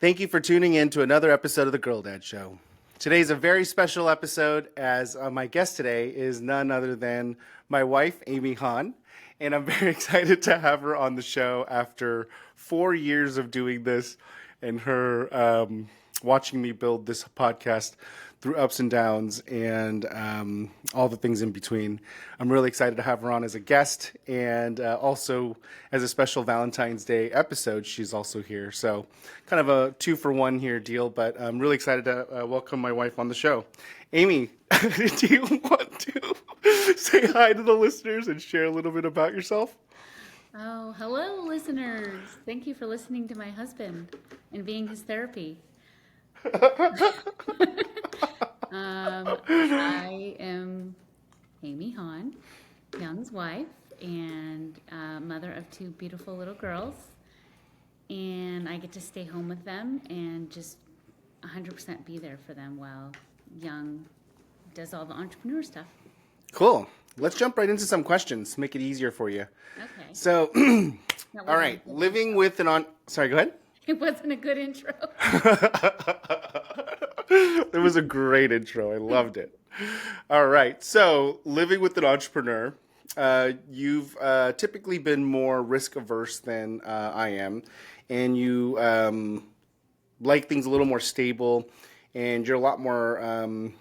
Thank you for tuning in to another episode of The Girl Dad Show. Today's a very special episode as my guest today is none other than my wife, Amy Hahn. And I'm very excited to have her on the show after 4 years of doing this and her watching me build this podcast through ups and downs and all the things in between. I'm really excited to have her on as a guest and also as a special Valentine's Day episode. She's also here. So kind of a 2-for-1 here deal, but I'm really excited to welcome my wife on the show. Amy, do you want to say hi to the listeners and share a little bit about yourself? Oh, hello, listeners. Thank you for listening to my husband and being his therapy. I am Amy Hahn, Young's wife, and mother of 2 beautiful little girls. And I get to stay home with them and just 100% be there for them while Young does all the entrepreneur stuff. Cool. Let's jump right into some questions, make it easier for you. Okay. So, all right, living with sorry, go ahead. It wasn't a good intro. It was a great intro. I loved it. All right. So, living with an entrepreneur, you've typically been more risk averse than I am, and you like things a little more stable, and you're a lot more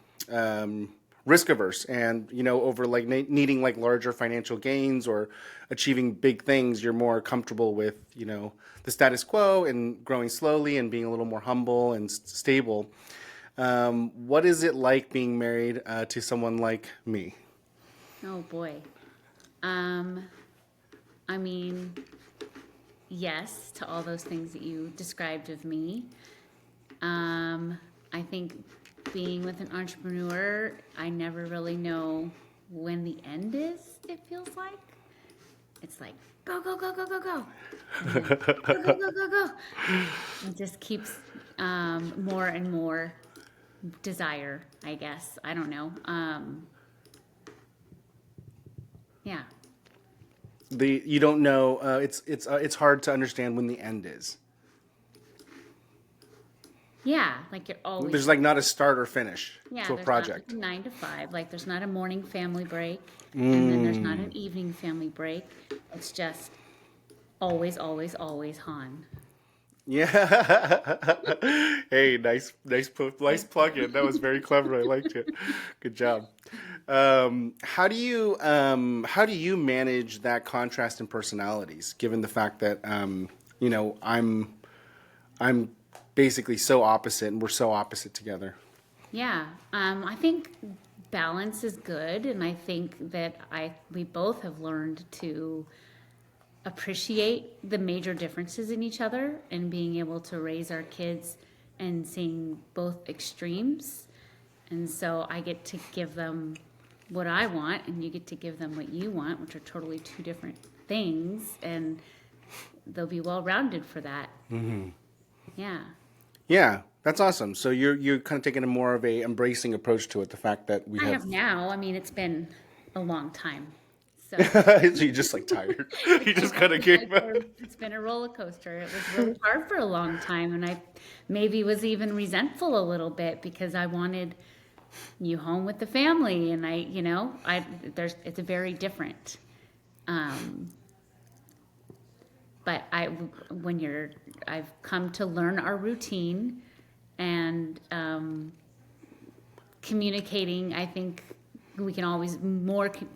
risk averse. And over like needing like larger financial gains or achieving big things, you're more comfortable with the status quo and growing slowly and being a little more humble and stable. What is it like being married to someone like me? Oh boy. I mean, yes to all those things that you described of me. I think being with an entrepreneur, I never really know when the end is, it feels like. It's like, go, go, go, go, go, go. Go, go, go, go, go, go. It just keeps more and more desire, I guess. I don't know. Yeah. You don't know. It's hard to understand when the end is. Yeah, like you're always. There's like not a start or finish to a project. Not like 9 to 5. Like there's not a morning family break, and then there's not an evening family break. It's just always, always, always Han. Yeah. Hey, nice plug in. That was very clever. I liked it. Good job. How do you manage that contrast in personalities, given the fact that I'm basically so opposite, and we're so opposite together? Yeah, I think balance is good, and I think that we both have learned to appreciate the major differences in each other and being able to raise our kids and seeing both extremes. And so I get to give them what I want, and you get to give them what you want, which are totally 2 different things, and they'll be well-rounded for that. Mm-hmm. Yeah. Yeah, that's awesome. So you're kind of taking a more of a embracing approach to it. The fact that I have now. I mean, it's been a long time. So you're just like tired. You just kind of gave up. It's been a roller coaster. It was really hard for a long time, and I maybe was even resentful a little bit because I wanted you home with the family, and it's very different. But I've come to learn our routine and communicating. I think we can always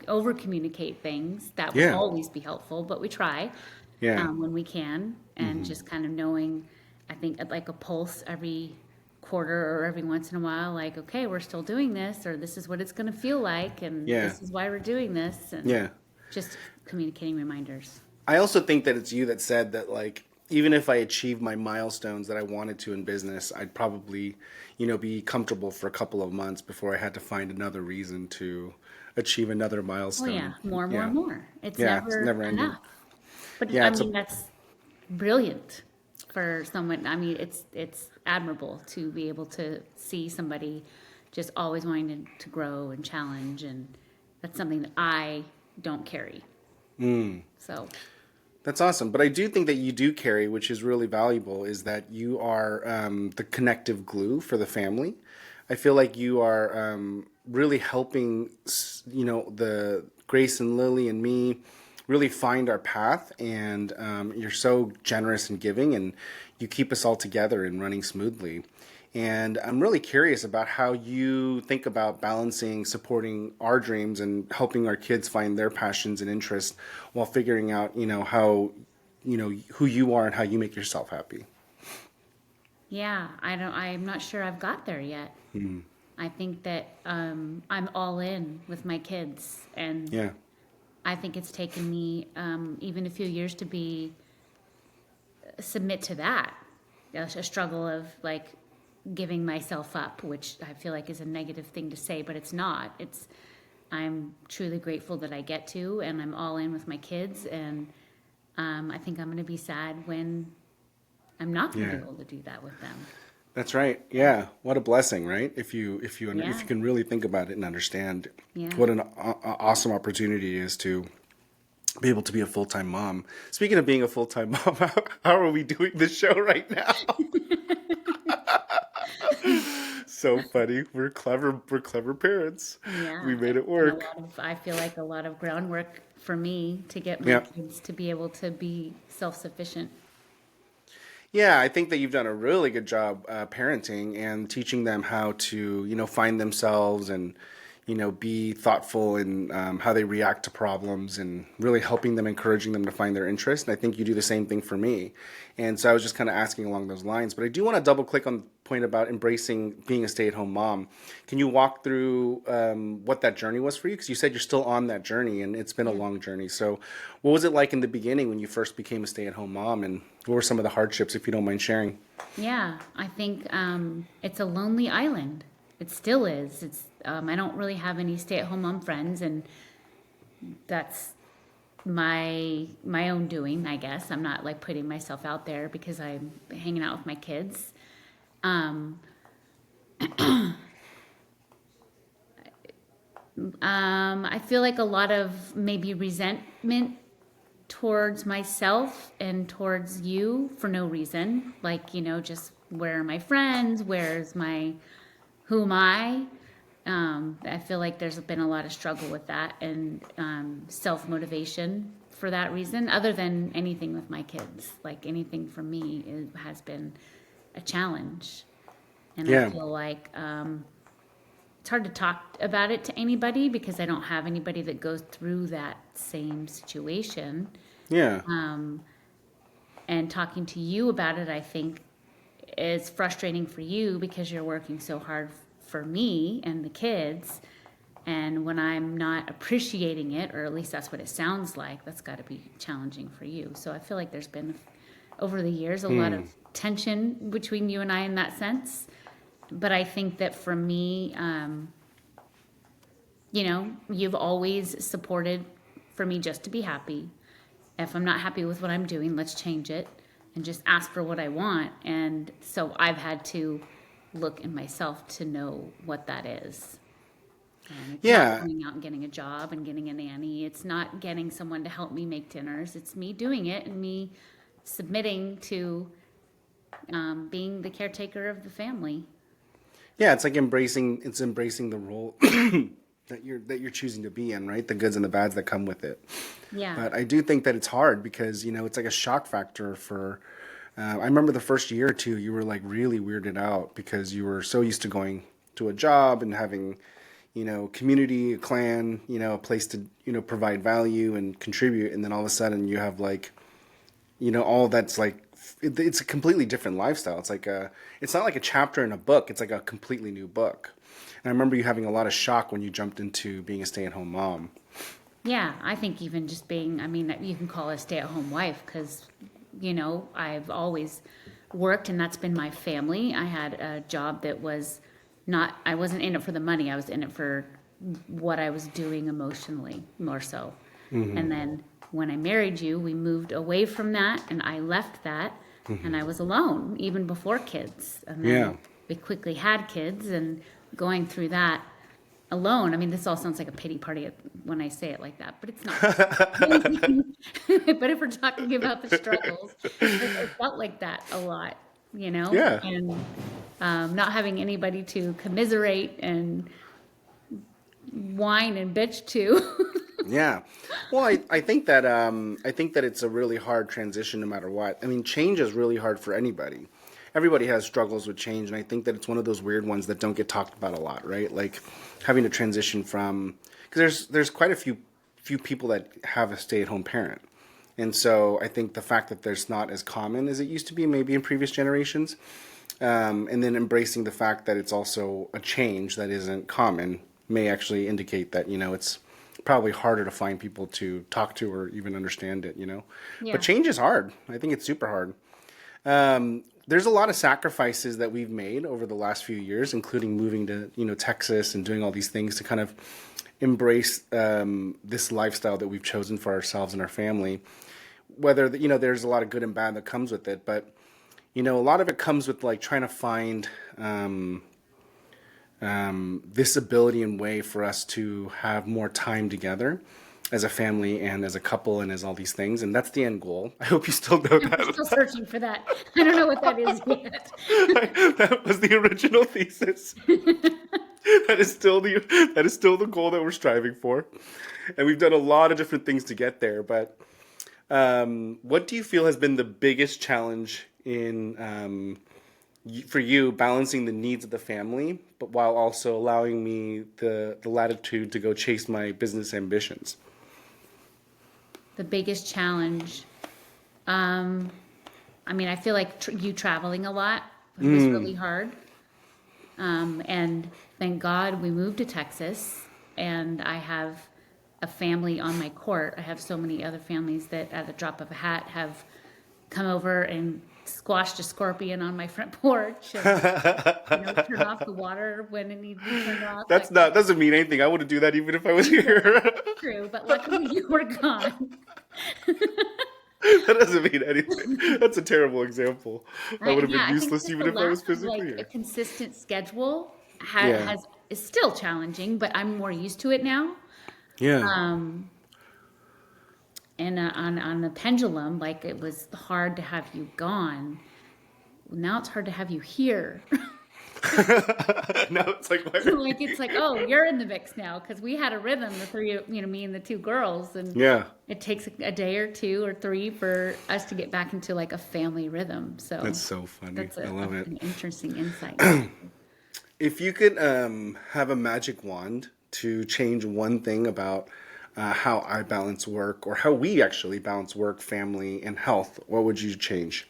over communicate things. That will always be helpful, but we try when we can, and just kind of knowing. I think like a pulse every quarter or every once in a while, like, okay, we're still doing this, or this is what it's going to feel like, and this is why we're doing this, and just communicating reminders. I also think that it's you that said that, like, even if I achieved my milestones that I wanted to in business, I'd probably, be comfortable for a couple of months before I had to find another reason to achieve another milestone. Oh yeah, more. It's never ending. enough. But that's brilliant for someone. I mean, it's admirable to be able to see somebody just always wanting to grow and challenge, and that's something that I don't carry. So That's awesome. But I do think that you do carry, which is really valuable, is that you are the connective glue for the family. I feel like you are really helping, the Grace and Lily and me really find our path. And you're so generous and giving, and you keep us all together and running smoothly. And I'm really curious about how you think about balancing supporting our dreams and helping our kids find their passions and interests while figuring out, how, who you are and how you make yourself happy. Yeah, I'm not sure I've got there yet. I think that I'm all in with my kids, and Yeah. I think it's taken me even a few years to submit to that. A struggle of like giving myself up, which I feel like is a negative thing to say, but it's not. I'm truly grateful that I get to, and I'm all in with my kids, and I think I'm going to be sad when I'm not going to Yeah. be able to do that with them. That's right. Yeah. What a blessing, right? If you Yeah. can really think about it and understand Yeah. what an awesome opportunity it is to be able to be a full-time mom. Speaking of being a full-time mom, how are we doing this show right now? So funny. We're clever. We're clever parents. Yeah, We made it's it been work. I feel like a lot of groundwork for me to get my Yeah. kids to be able to be self-sufficient. Yeah, I think that you've done a really good job parenting and teaching them how to, find themselves and, be thoughtful in how they react to problems and really helping them, encouraging them to find their interest. And I think you do the same thing for me. And so I was just kind of asking along those lines. But I do want to double click on the point about embracing being a stay-at-home mom. Can you walk through what that journey was for you? Because you said you're still on that journey and it's been a Yeah. long journey. So what was it like in the beginning when you first became a stay-at-home mom? And what were some of the hardships, if you don't mind sharing? Yeah, I think it's a lonely island. It still is. I don't really have any stay-at-home mom friends, and that's my own doing, I guess. I'm not like putting myself out there because I'm hanging out with my kids. Um, I feel like a lot of maybe resentment towards myself and towards you for no reason. Like, just where are my friends? Who am I? I feel like there's been a lot of struggle with that and self-motivation for that reason, other than anything with my kids. Like anything for me has been a challenge. And I Yeah, feel like it's hard to talk about it to anybody because I don't have anybody that goes through that same situation. yeah, And talking to you about it, I think, is frustrating for you because you're working so hard for me and the kids. And when I'm not appreciating it, or at least that's what it sounds like, that's got to be challenging for you. So I feel like there's been, over the years, a lot of tension between you and I in that sense. But I think that for me, you've always supported for me just to be happy. If I'm not happy with what I'm doing, let's change it and just ask for what I want. And so I've had to look in myself to know what that is. And it's not yeah. going out and getting a job and getting a nanny. It's not getting someone to help me make dinners. It's me doing it and me submitting to being the caretaker of the family. Yeah, it's like embracing the role that you're choosing to be in, right? The goods and the bads that come with it. Yeah. But I do think that it's hard because, it's like a shock factor for I remember the first year or two you were like really weirded out because you were so used to going to a job and having, community, a clan, a place to, provide value and contribute, and then all of a sudden you have like, all that's like it's a completely different lifestyle. It's not like a chapter in a book. It's like a completely new book. And I remember you having a lot of shock when you jumped into being a stay-at-home mom. Yeah, I think even just being, I mean, you can call it a stay-at-home wife because, I've always worked and that's been my family. I had a job that was not, I wasn't in it for the money. I was in it for what I was doing emotionally, more so. And then when I married you, we moved away from that and I left that and I was alone even before kids. And then Yeah. we quickly had kids and going through that, alone. I mean, this all sounds like a pity party when I say it like that, but it's not. But if we're talking about the struggles, it felt like that a lot, you know, Yeah. and not having anybody to commiserate and whine and bitch to. Yeah. Well, I think that it's a really hard transition no matter what. I mean, change is really hard for anybody. Everybody has struggles with change, and I think that it's one of those weird ones that don't get talked about a lot, right? Like having to transition from, because there's quite a few people that have a stay-at-home parent. And so I think the fact that there's not as common as it used to be maybe in previous generations, and then embracing the fact that it's also a change that isn't common may actually indicate that, it's probably harder to find people to talk to or even understand it. Yeah. But change is hard. I think it's super hard. There's a lot of sacrifices that we've made over the last few years, including moving to, Texas and doing all these things to kind of embrace this lifestyle that we've chosen for ourselves and our family. Whether, there's a lot of good and bad that comes with it, but, a lot of it comes with like trying to find this ability and way for us to have more time together as a family and as a couple and as all these things. And that's the end goal. I hope you still know I'm that. still searching for that. I don't know what that is yet. That was the original thesis. That is still the goal that we're striving for. And we've done a lot of different things to get there. But what do you feel has been the biggest challenge in for you balancing the needs of the family, but while also allowing me the latitude to go chase my business ambitions? The biggest challenge, I mean, I feel like you traveling a lot was really hard. And thank God we moved to Texas, and I have a family on my court. I have so many other families that at the drop of a hat have come over and squashed a scorpion on my front porch and, turn off the water when it needs to be turned off. Doesn't mean anything. I wouldn't do that even if I was here. True, but luckily you were gone. That doesn't mean anything. That's a terrible example. That would have been useless even if I was physically like here. a consistent schedule Yeah. is still challenging, but I'm more used to it now. Yeah. And on the pendulum, like it was hard to have you gone. Now it's hard to have you here. Now it's like, Like it's like, oh, you're in the mix now because we had a rhythm, the three, me and the two girls, and yeah. it takes a day or two or three for us to get back into like a family rhythm. So That's so funny. that's I love it. an interesting insight. If you could have a magic wand to change one thing about how I balance work, or how we actually balance work, family, and health, what would you change?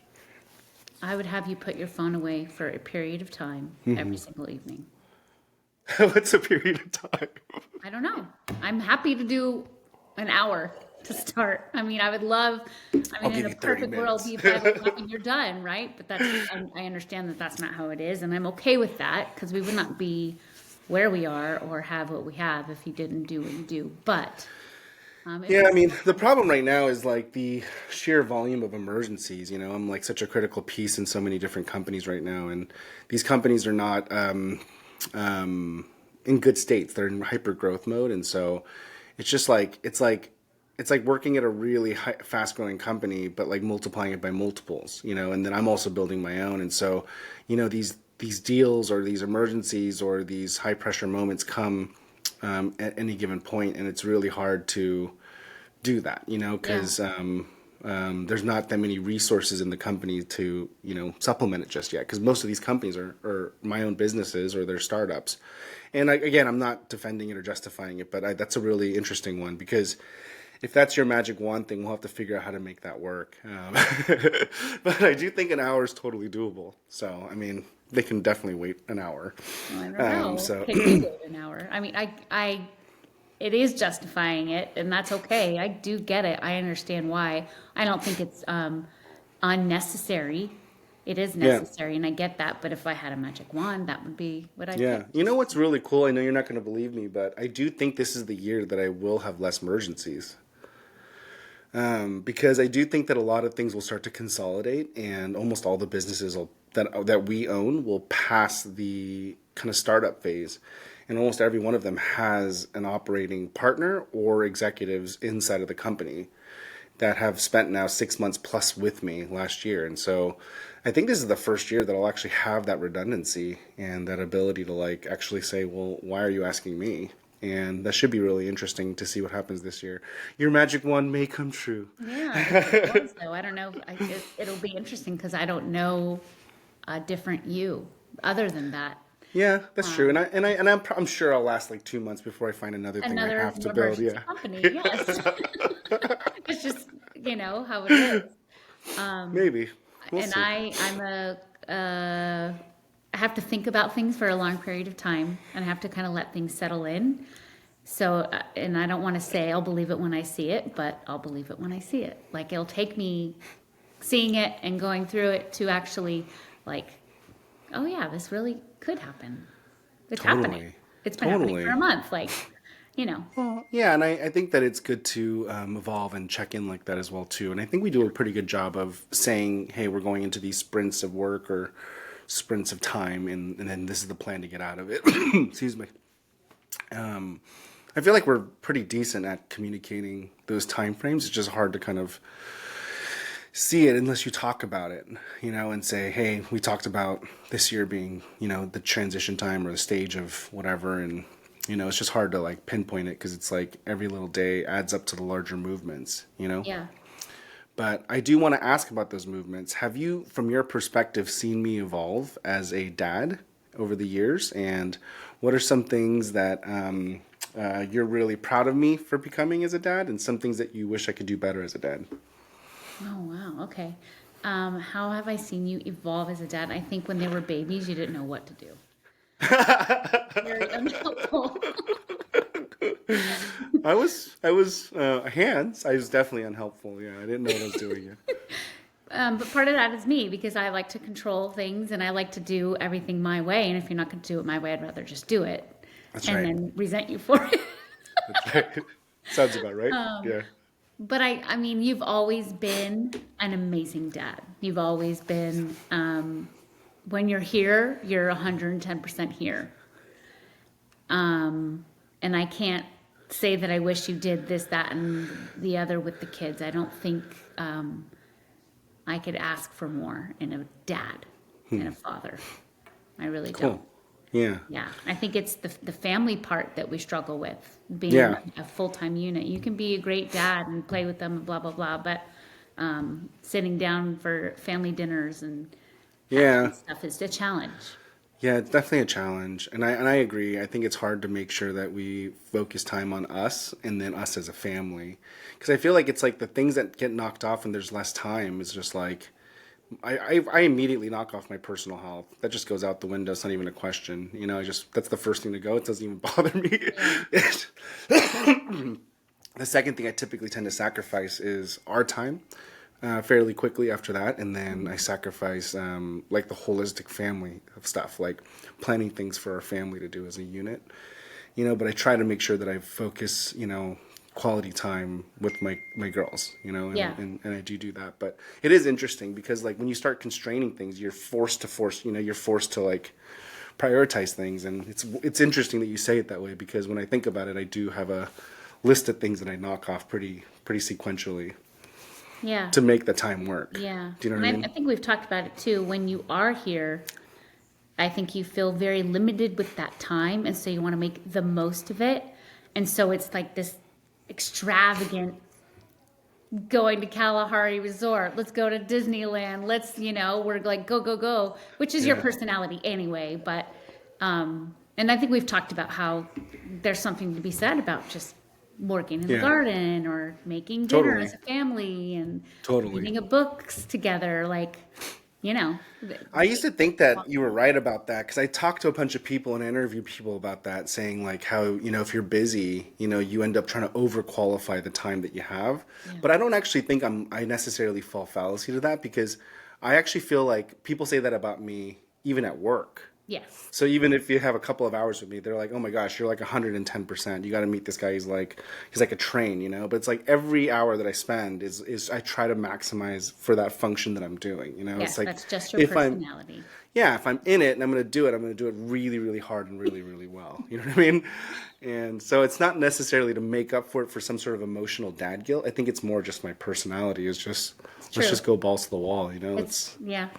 I would have you put your phone away for a period of time every single evening. What's a period of time? I don't know. I'm happy to do an hour to start. I mean, I would love, I'll in give a you 30 perfect world, minutes. be 5 o'clock and you're done, right? But I understand that that's not how it is. And I'm okay with that because we would not be where we are or have what we have if you didn't do what you do. But Yeah, I mean, the problem right now is like the sheer volume of emergencies. I'm like such a critical piece in so many different companies right now, and these companies are not in good states. They're in hyper growth mode, and so it's just like it's like working at a really fast growing company, but like multiplying it by multiples. And then I'm also building my own, and so these deals or these emergencies or these high pressure moments come at any given point, and it's really hard to do that, because there's not that many resources in the company to, supplement it just yet, because most of these companies are my own businesses or they're startups. And again, I'm not defending it or justifying it, but that's a really interesting one, because if that's your magic wand thing, we'll have to figure out how to make that work. But I do think an hour is totally doable. So, I mean, they can definitely wait an hour. I don't know. So Can you wait an hour? I mean, it is justifying it, and that's okay. I do get it. I understand why. I don't think it's unnecessary. It is necessary, and I get that. But if I had a magic wand, that would be what I'd yeah. pick. You know what's really cool? I know you're not going to believe me, but I do think this is the year that I will have less emergencies. Because I do think that a lot of things will start to consolidate, and almost all the businesses that we own will pass the kind of startup phase. and almost every one of them has an operating partner or executives inside of the company that have spent now 6 months plus with me last year. And so I think this is the first year that I'll actually have that redundancy and that ability to like actually say, well, why are you asking me? And that should be really interesting to see what happens this year. Your magic wand may come true. Yeah, it was though. I don't know. It'll be interesting because I don't know a different you other than that. Yeah, that's true. And I'm sure I'll last like 2 months before I find another thing I Another have to build. emergency Yeah. company, yes. It's just, how it is. Maybe. We'll And see. I have to think about things for a long period of time and I have to kind of let things settle in. So, and I don't want to say I'll believe it when I see it, but I'll believe it when I see it. Like it'll take me seeing it and going through it to actually like, oh yeah, this really could happen. It's happening. Totally. It's been happening Totally. for a month. Well, yeah, and I think that it's good to evolve and check in like that as well too. And I think we do a pretty good job of saying, hey, we're going into these sprints of work or sprints of time, and then this is the plan to get out of it. Excuse me. I feel like we're pretty decent at communicating those time frames. It's just hard to kind of see it unless you talk about it, and say, hey, we talked about this year being, the transition time or the stage of whatever. And, it's just hard to like pinpoint it because it's like every little day adds up to the larger movements. Yeah. But I do want to ask about those movements. Have you, from your perspective, seen me evolve as a dad over the years? And what are some things that you're really proud of me for becoming as a dad, and some things that you wish I could do better as a dad? Oh, wow. Okay. How have I seen you evolve as a dad? I think when they were babies, you didn't know what to do. Very unhelpful. I was hands. I was definitely unhelpful. Yeah, I didn't know what I was doing. Yeah. But part of that is me because I like to control things and I like to do everything my way. And if you're not going to do it my way, I'd rather just do it That's and right. then resent you for it. That's right. Sounds about right. Yeah. But I mean, you've always been an amazing dad. You've always been, when you're here, you're 110% here. And I can't say that I wish you did this, that, and the other with the kids. I don't think I could ask for more in a dad and a father. I really don't. Cool. Yeah. Yeah, I think it's the family part that we struggle with, being Yeah. a full-time unit. You can be a great dad and play with them and blah, blah, blah, but sitting down for family dinners and Yeah. stuff is a challenge. Yeah, it's definitely a challenge. And I agree. I think it's hard to make sure that we focus time on us and then us as a family. Because I feel like it's like the things that get knocked off when there's less time is just like, I immediately knock off my personal health. That just goes out the window. It's not even a question. That's the first thing to go. It doesn't even bother me. The second thing I typically tend to sacrifice is our time. Fairly quickly after that, and then I sacrifice like the holistic family of stuff, like planning things for our family to do as a unit, but I try to make sure that I focus, quality time with my girls, and, Yeah. and I do that. But it is interesting because like when you start constraining things, you're forced to like prioritize things, and it's interesting that you say it that way because when I think about it, I do have a list of things that I knock off pretty sequentially Yeah. to make the time work. Yeah. Do you know And what I mean? I think we've talked about it too. When you are here, I think you feel very limited with that time. And so you want to make the most of it. And so it's like this extravagant going to Kalahari Resort. Let's go to Disneyland. We're like, go, go, go, which is your Yeah. personality anyway. But, and I think we've talked about how there's something to be said about just working in the Yeah. garden or making dinner Totally. as a family and Totally. reading a books together, I used to think that you were right about that because I talked to a bunch of people and I interviewed people about that, saying like how, if you're busy, you end up trying to overqualify the time that you have. Yeah. But I don't actually think I necessarily fall fallacy to that because I actually feel like people say that about me even at work. Yes. So even if you have a couple of hours with me, they're like, "Oh my gosh, you're like 110%. You got to meet this guy. He's like a train, you know." But it's like every hour that I spend is I try to maximize for that function that I'm doing, you know. It's Yes, like that's just your if I'm personality. yeah, if I'm in it and I'm going to do it, I'm going to do it really, really hard and really, really well. You know what I mean? And so it's not necessarily to make up for it for some sort of emotional dad guilt. I think it's more just my personality is just It's let's true. just go balls to the wall, you know? It's, yeah.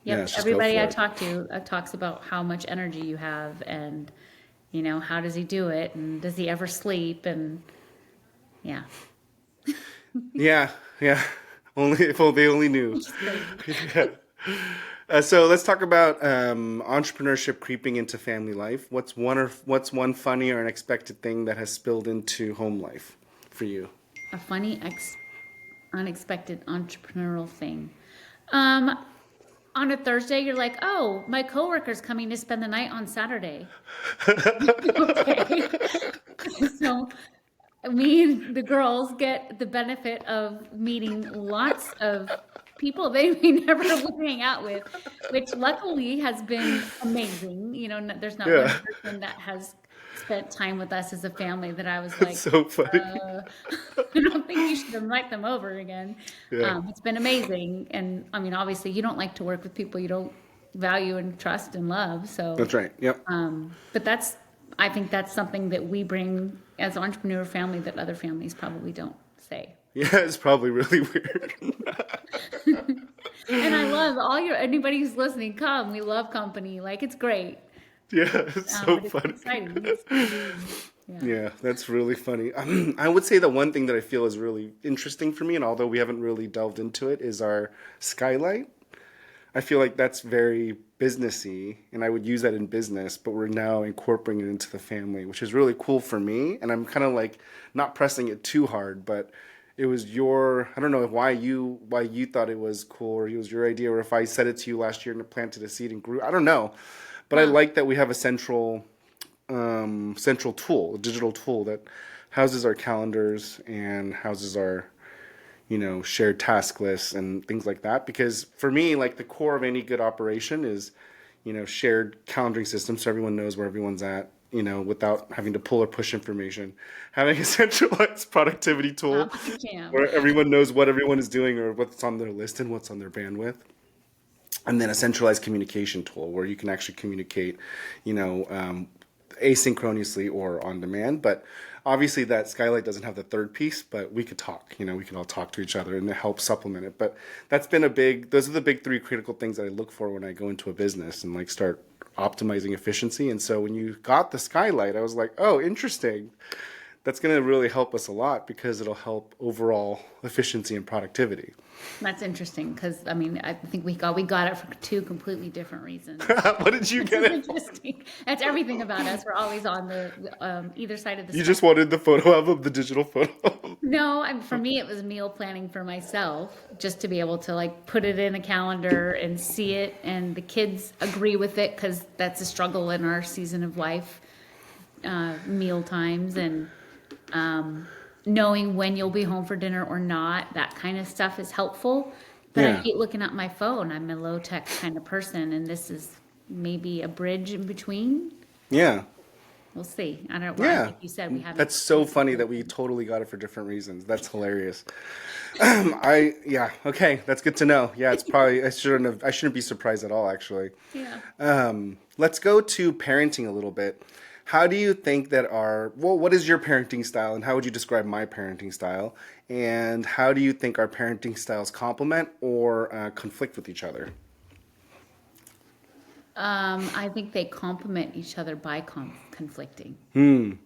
Yeah, Yep. let's just go Everybody for I it. talk to talks about how much energy you have and, you know, how does he do it? And does he ever sleep? And yeah, Yeah, yeah. Only if they only knew. which is crazy. Yeah. So let's talk about entrepreneurship creeping into family life. What's one funny or unexpected thing that has spilled into home life for you? A funny, unexpected entrepreneurial thing. Um, on a Thursday, you're like, oh, my coworker's coming to spend the night on Saturday. Okay. So me and the girls get the benefit of meeting lots of people they may never would hang out with, which luckily has been amazing. You know, there's not one Yeah, person that has spent time with us as a family that I was it's like, so funny. uh, I don't think you should invite them over again. Yeah, It's been amazing. And I mean, obviously, you don't like to work with people you don't value and trust and love. So, that's right. Yep. but I think that's something that we bring as entrepreneur family that other families probably don't say. Yeah, it's probably really weird. And I love anybody who's listening, come. We love company. Like, it's great. Yeah, it's so But it's funny. exciting. Yeah. Yeah, that's really funny. I would say the one thing that I feel is really interesting for me, and although we haven't really delved into it, is our skylight. I feel like that's very businessy, and I would use that in business, but we're now incorporating it into the family, which is really cool for me. And I'm kind of like not pressing it too hard, but it was I don't know why you thought it was cool, or it was your idea, or if I said it to you last year and it planted a seed and grew. I don't know, but I Wow. like that we have a central tool, a digital tool that houses our calendars and houses our shared task lists and things like that. Because for me, like the core of any good operation is, shared calendaring system so everyone knows where everyone's at, without having to pull or push information. Having a centralized productivity tool Not my jam. where everyone knows what everyone is doing or what's on their list and what's on their bandwidth. And then a centralized communication tool where you can actually communicate, asynchronously or on demand. But obviously that skylight doesn't have the third piece, but we could talk, we can all talk to each other and help supplement it. But those are the big three critical things that I look for when I go into a business and like start optimizing efficiency. And so when you got the skylight, I was like, oh, interesting. That's going to really help us a lot because it'll help overall efficiency and productivity. That's interesting because I mean I think we got it for two completely different reasons. What did you This get is it? interesting. That's everything about us. We're always on the either side of the You spectrum. just wanted the photo album, the digital photo. No, for me it was meal planning for myself, just to be able to like put it in a calendar and see it, and the kids agree with it because that's a struggle in our season of life, meal times and knowing when you'll be home for dinner or not. That kind of stuff is helpful. But I Yeah. hate looking at my phone. I'm a low tech kind of person, and this is maybe a bridge in between. Yeah. We'll see. I don't know. Yeah. Like you said, we haven't. That's so funny that we totally got it for different reasons. That's hilarious. Yeah, okay, that's good to know. Yeah, it's probably I shouldn't be surprised at all actually. Yeah. Let's go to parenting a little bit. How do you think what is your parenting style and how would you describe my parenting style? And how do you think our parenting styles complement or conflict with each other? I think they complement each other by conflicting.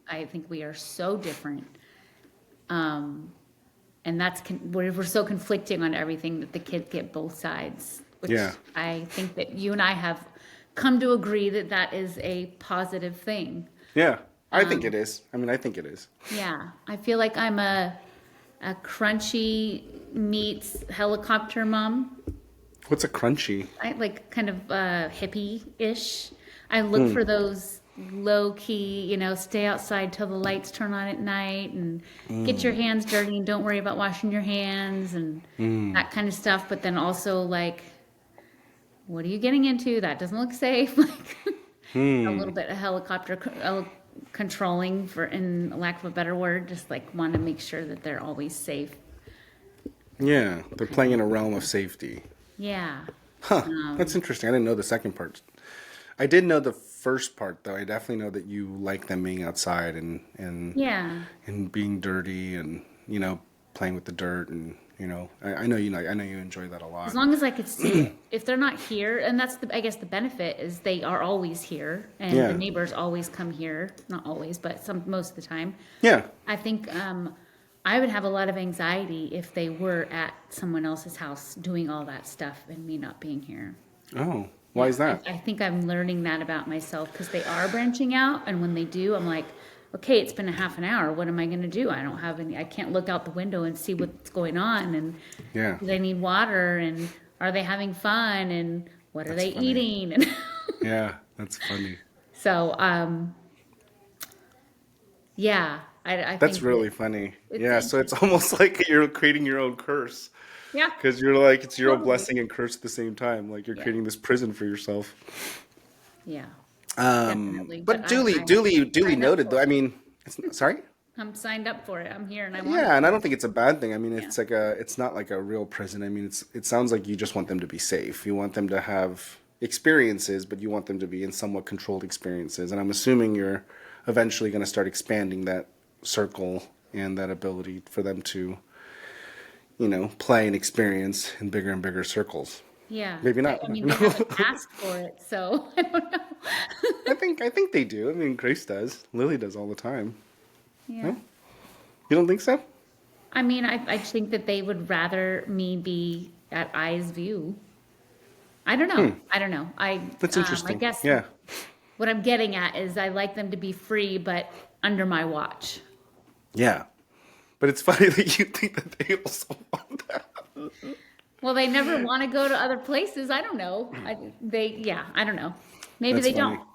I think we are so different. And we're so conflicting on everything that the kids get both sides, which Yeah. I think that you and I have come to agree that that is a positive thing. Yeah, I think it is. I mean, I think it is. Yeah, I feel like I'm a crunchy meets helicopter mom. What's a crunchy? I like kind of hippie-ish. I look for those low key, stay outside till the lights turn on at night and get your hands dirty and don't worry about washing your hands and that kind of stuff. But then also like what are you getting into? That doesn't look safe. Like a little bit of controlling, for in lack of a better word, just like want to make sure that they're always safe. Yeah, they're playing in a realm of safety. Yeah. Huh, that's interesting. I didn't know the second part. I did know the first part, though. I definitely know that you like them being outside Yeah. and being dirty and, playing with the dirt and, I know I know you enjoy that a lot. As long as I could see it. If they're not here, and that's I guess the benefit is they are always here, and Yeah. the neighbors always come here. Not always, but most of the time. Yeah. I think I would have a lot of anxiety if they were at someone else's house doing all that stuff and me not being here. Oh, why is that? I think I'm learning that about myself because they are branching out, and when they do, I'm like, okay, it's been a half an hour. What am I going to do? I can't look out the window and see what's going on, and Yeah. do they need water, and are they having fun, and what are That's they funny. eating? And Yeah, that's funny. so, yeah, I That's think really funny. it's Yeah, so it's almost like you're creating your own curse. yeah, Because you're like, it's your own Totally. blessing and curse at the same time. Like you're Yeah. creating this prison for yourself. yeah, definitely. But I- duly I'm signed up noted, for though. it. I mean, sorry? I'm signed up for it. I'm here, and I want Yeah, and I don't think it's a bad thing. I mean, Yeah. it's not like a real prison. I mean, it sounds like you just want them to be safe. You want them to have experiences, but you want them to be in somewhat controlled experiences. And I'm assuming you're eventually going to start expanding that circle and that ability for them to, play and experience in bigger and bigger circles. Yeah. Maybe not. I mean, they haven't asked for it, so I don't know. I think they do. I mean, Grace does. Lily does all the time. Yeah. No? You don't think so? I mean, I think that they would rather me be at I's view. I don't know. I don't know. That's I interesting. guess Yeah. what I'm getting at is I like them to be free, but under my watch. Yeah. But it's funny that you think that they also want that. Well, they never want to go to other places. I don't know. I don't know. Maybe That's they funny. don't.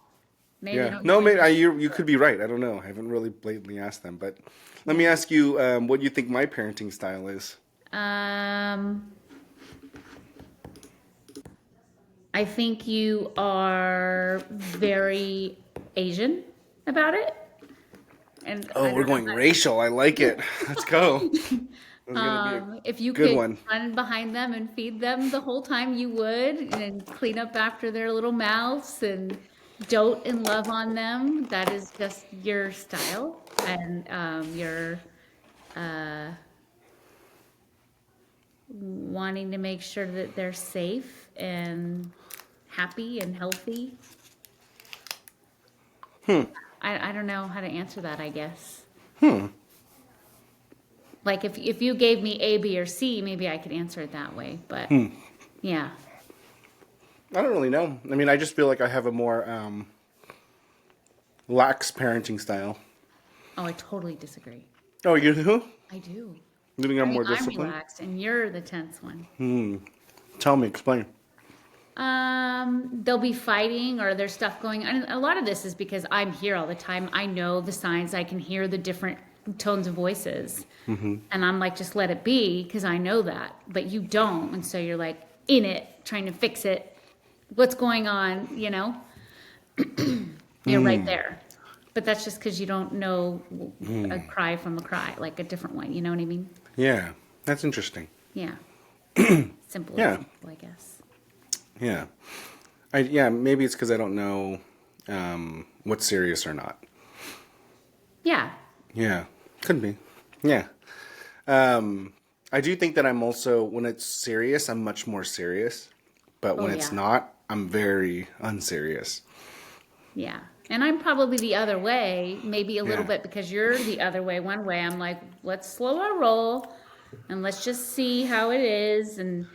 Maybe they Yeah. don't. No, maybe you could be right. I don't know. I haven't really blatantly asked them, but let me ask you, what do you think my parenting style is? I think you are very Asian about it. And I Oh, don't we're know going how- racial. I like it. Let's go. That's gonna be If you good could one. run behind them and feed them the whole time, you would, and clean up after their little mouths and dote and love on them. That is just your style, and your wanting to make sure that they're safe and happy and healthy. I don't know how to answer that, I guess. Like if you gave me A, B, or C, maybe I could answer it that way. But yeah. I don't really know. I mean, I just feel like I have a more lax parenting style. Oh, I totally disagree. Oh, you do? I do. You think I'm more I'm disciplined? relaxed, and you're the tense one. Tell me, explain. They'll be fighting or there's stuff going on. And a lot of this is because I'm here all the time. I know the signs. I can hear the different tones of voices. And I'm like, just let it be because I know that. But you don't. And so you're like in it, trying to fix it. What's going on, You're right there. But that's just because you don't know a cry from a cry, like a different one. You know what I mean? Yeah, that's interesting. Yeah. Simple, Yeah. I guess. Yeah. Maybe it's because I don't know what's serious or not. Yeah. Yeah, could be. Yeah. I do think that I'm also, when it's serious, I'm much more serious. But when it's yeah. not, I'm very unserious. Yeah. And I'm probably the other way, maybe a little Yeah. bit because you're the other way. One way, I'm like, let's slow our roll and let's just see how it is. And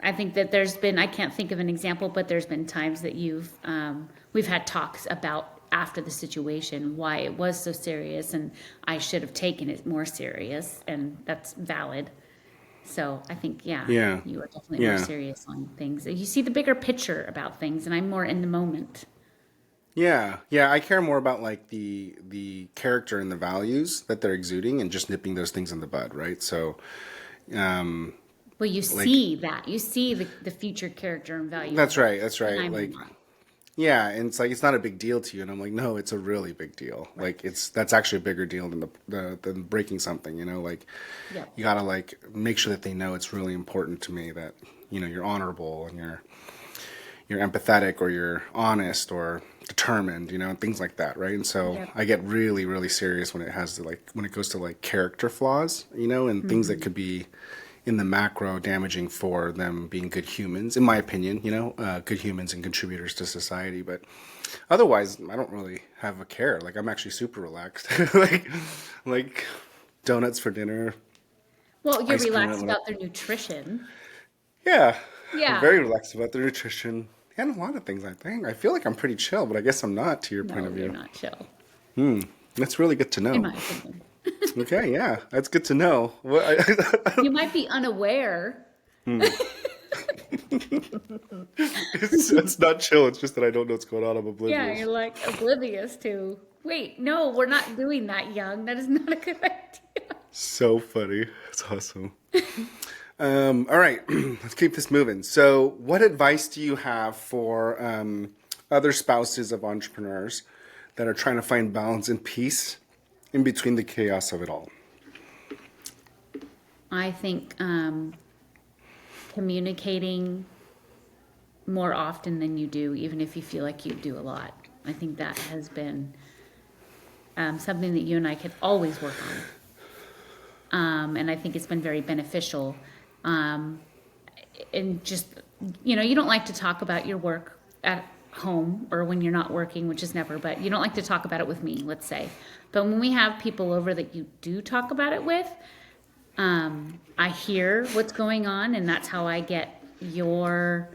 I think that I can't think of an example, but there's been times that we've had talks about after the situation, why it was so serious and I should have taken it more serious. And that's valid. So I think, Yeah. you are definitely more Yeah. serious on things. You see the bigger picture about things, and I'm more in the moment. Yeah, I care more about like the character and the values that they're exuding and just nipping those things in the bud, right? So, Well, you Like, see that. You see the future character and value. that's of right. That's the right. Like, 911. yeah, and it's like it's not a big deal to you, and I'm like, no, it's a really big deal. Right. Like, that's actually a bigger deal than than breaking something. Like Yep. you gotta like make sure that they know it's really important to me that you're honorable and you're empathetic or you're honest or determined, and things like that, right? And so Yep. I get really, really serious when when it goes to like character flaws, and things that could be in the macro damaging for them being good humans, in my opinion, good humans and contributors to society. But otherwise, I don't really have a care. Like I'm actually super relaxed, like donuts for dinner, Well, you're ice cream, relaxed whatever. about their nutrition. Yeah, I'm Yeah. very relaxed about the nutrition and a lot of things. I feel like I'm pretty chill, but I guess I'm not. To your point No, of you're view, not chill, that's really good to in know. my opinion. Okay, yeah, that's good to know. You might be unaware. It's not chill. It's just that I don't know what's going on. I'm Yeah, oblivious. you're like oblivious to. Wait, no, we're not doing that, young. That is not a good idea. So funny. It's awesome. All right, let's keep this moving. So, what advice do you have for other spouses of entrepreneurs that are trying to find balance and peace in between the chaos of it all? I think communicating more often than you do, even if you feel like you do a lot. I think that has been something that you and I could always work on. And I think it's been very beneficial. And just, you don't like to talk about your work at home or when you're not working, which is never, but you don't like to talk about it with me, let's say. But when we have people over that you do talk about it with, I hear what's going on, and that's how I get your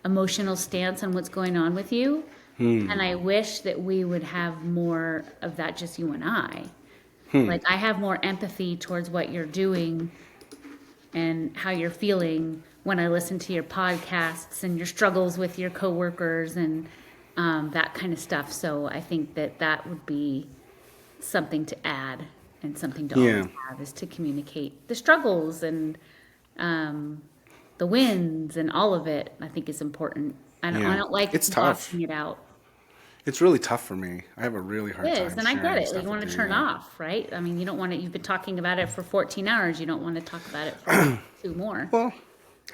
emotional stance on what's going on with you. And I wish that we would have more of that, just you and I. Like, I have more empathy towards what you're doing and how you're feeling when I listen to your podcasts and your struggles with your coworkers and that kind of stuff. So I think that would be something to add and something to Yeah. always have, is to communicate the struggles and the wins and all of it. I think is important. I Yeah. don't like It's tough. boxing it out. It's really tough for me. I have a really hard It time is, and I get sharing it. stuff You want with to you, turn yeah. off, right? I mean, you don't want to. You've been talking about it for 14 hours. You don't want to talk about it for 2 more. Well,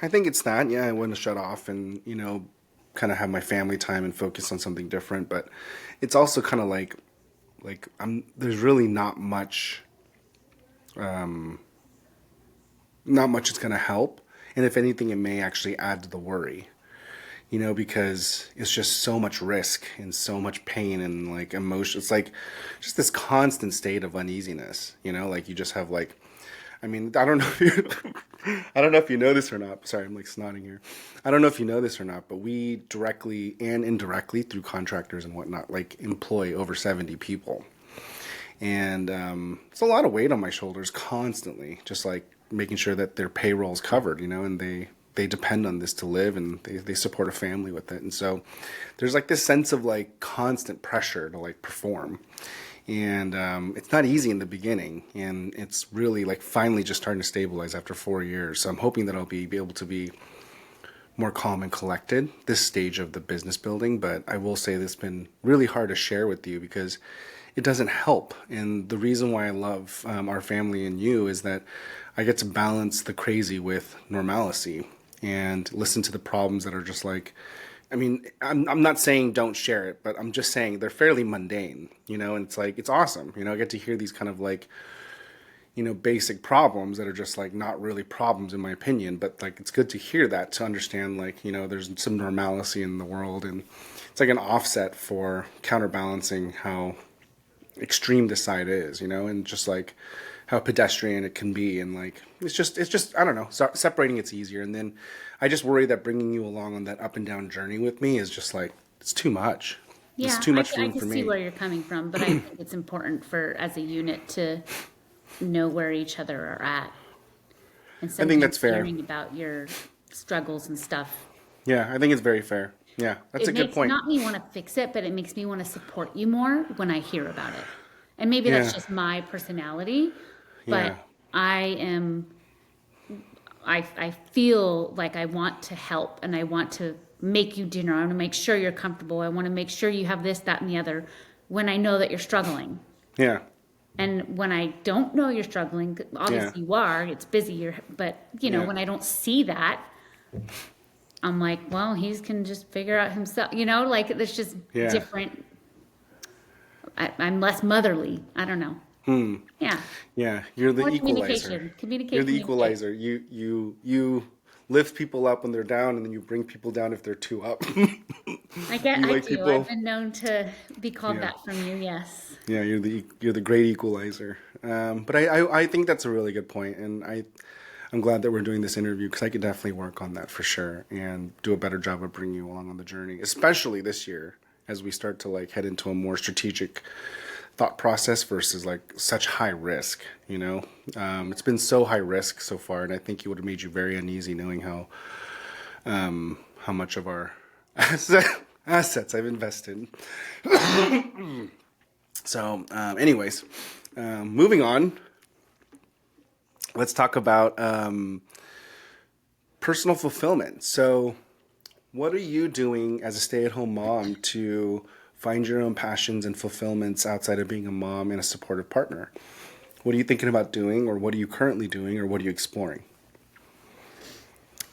I think it's that. Yeah, I want to shut off and, kind of have my family time and focus on something different. But it's also kind of like there's really not much it's going to help. And if anything, it may actually add to the worry, because it's just so much risk and so much pain and like emotion. It's like just this constant state of uneasiness, like you just have like, I mean, I don't know if I don't know if you know this or not. Sorry, I'm like snotting here. I don't know if you know this or not, but we directly and indirectly through contractors and whatnot, like employ over 70 people. And it's a lot of weight on my shoulders constantly, just like making sure that their payroll is covered, and they depend on this to live, and they support a family with it. And so there's like this sense of like constant pressure to like perform. And it's not easy in the beginning, and it's really like finally just starting to stabilize after 4 years. So I'm hoping that I'll be able to be more calm and collected this stage of the business building. But I will say this has been really hard to share with you because it doesn't help. And the reason why I love our family and you is that I get to balance the crazy with normalcy and listen to the problems that are just like, I mean, I'm not saying don't share it, but I'm just saying they're fairly mundane, and it's like, it's awesome. I get to hear these kind of like, basic problems that are just like not really problems in my opinion, but like it's good to hear that to understand like, there's some normalcy in the world, and it's like an offset for counterbalancing how extreme this side is, and just like how pedestrian it can be, and like it's just I don't know, separating it's easier. And then I just worry that bringing you along on that up and down journey with me is just like it's too much. Yeah, It's too much I room can for see me. where you're coming from, but I think it's important for as a unit to know where each other are at. Instead I think of that's just fair. hearing about your struggles and stuff. Yeah, I think it's very fair. Yeah, that's It a good makes point. not me want to fix it, but it makes me want to support you more when I hear about it. And maybe that's Yeah. just my personality, but Yeah. I am I feel like I want to help and I want to make you dinner. I want to make sure you're comfortable. I want to make sure you have this, that, and the other when I know that you're struggling. Yeah. And when I don't know you're struggling, obviously you are, it's busy, but when I don't see that, I'm like, well, he can just figure out himself, like there's just different. I'm less motherly. I don't know. Yeah. Yeah. You're the More equalizer. Communicate. You're the equalizer. You lift people up when they're down, and then you bring people down if they're too up. I do. People... I've been known to be called that from you. Yes. Yeah, you're the great equalizer. But I think that's a really good point, and I'm glad that we're doing this interview because I could definitely work on that for sure and do a better job of bringing you along on the journey, especially this year as we start to like head into a more strategic thought process versus like such high risk. It's been so high risk so far, and I think it would have made you very uneasy knowing how much of our assets I've invested. So, anyways, moving on. Let's talk about personal fulfillment. So, what are you doing as a stay-at-home mom to find your own passions and fulfillments outside of being a mom and a supportive partner? What are you thinking about doing, or what are you currently doing, or what are you exploring?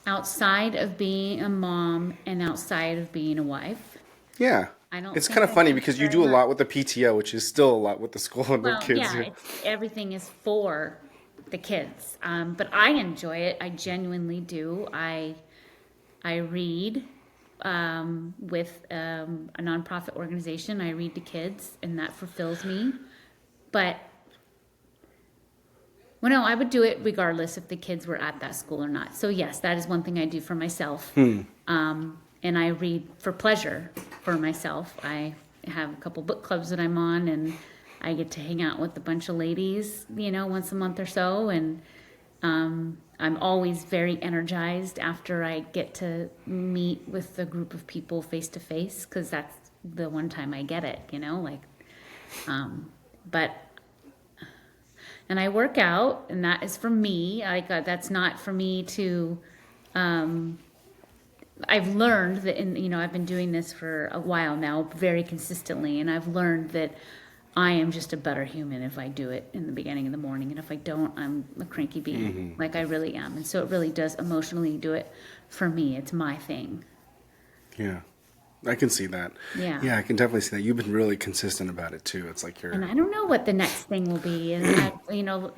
Outside of being a mom and outside of being a wife? Yeah. It's kind of funny because you do a lot with the PTO, which is still a lot with the school and the kids. Yeah, everything is for the kids. But I enjoy it. I genuinely do. I read with a nonprofit organization. I read to kids, and that fulfills me. But I would do it regardless if the kids were at that school or not. So yes, that is one thing I do for myself. And I read for pleasure for myself. I have a couple book clubs that I'm on, and I get to hang out with a bunch of ladies, once a month or so. And I'm always very energized after I get to meet with a group of people face to face, because that's the one time I get it, and I work out, and that is for me. That's not for me to, I've learned that I've been doing this for a while now, very consistently, and I've learned that I am just a better human if I do it in the beginning of the morning, and if I don't, I'm a cranky bean, like I really am. And so it really does emotionally do it for me. It's my thing. Yeah. I can see that. Yeah, I can definitely see that. You've been really consistent about it too. It's like And I don't know what the next thing will be. And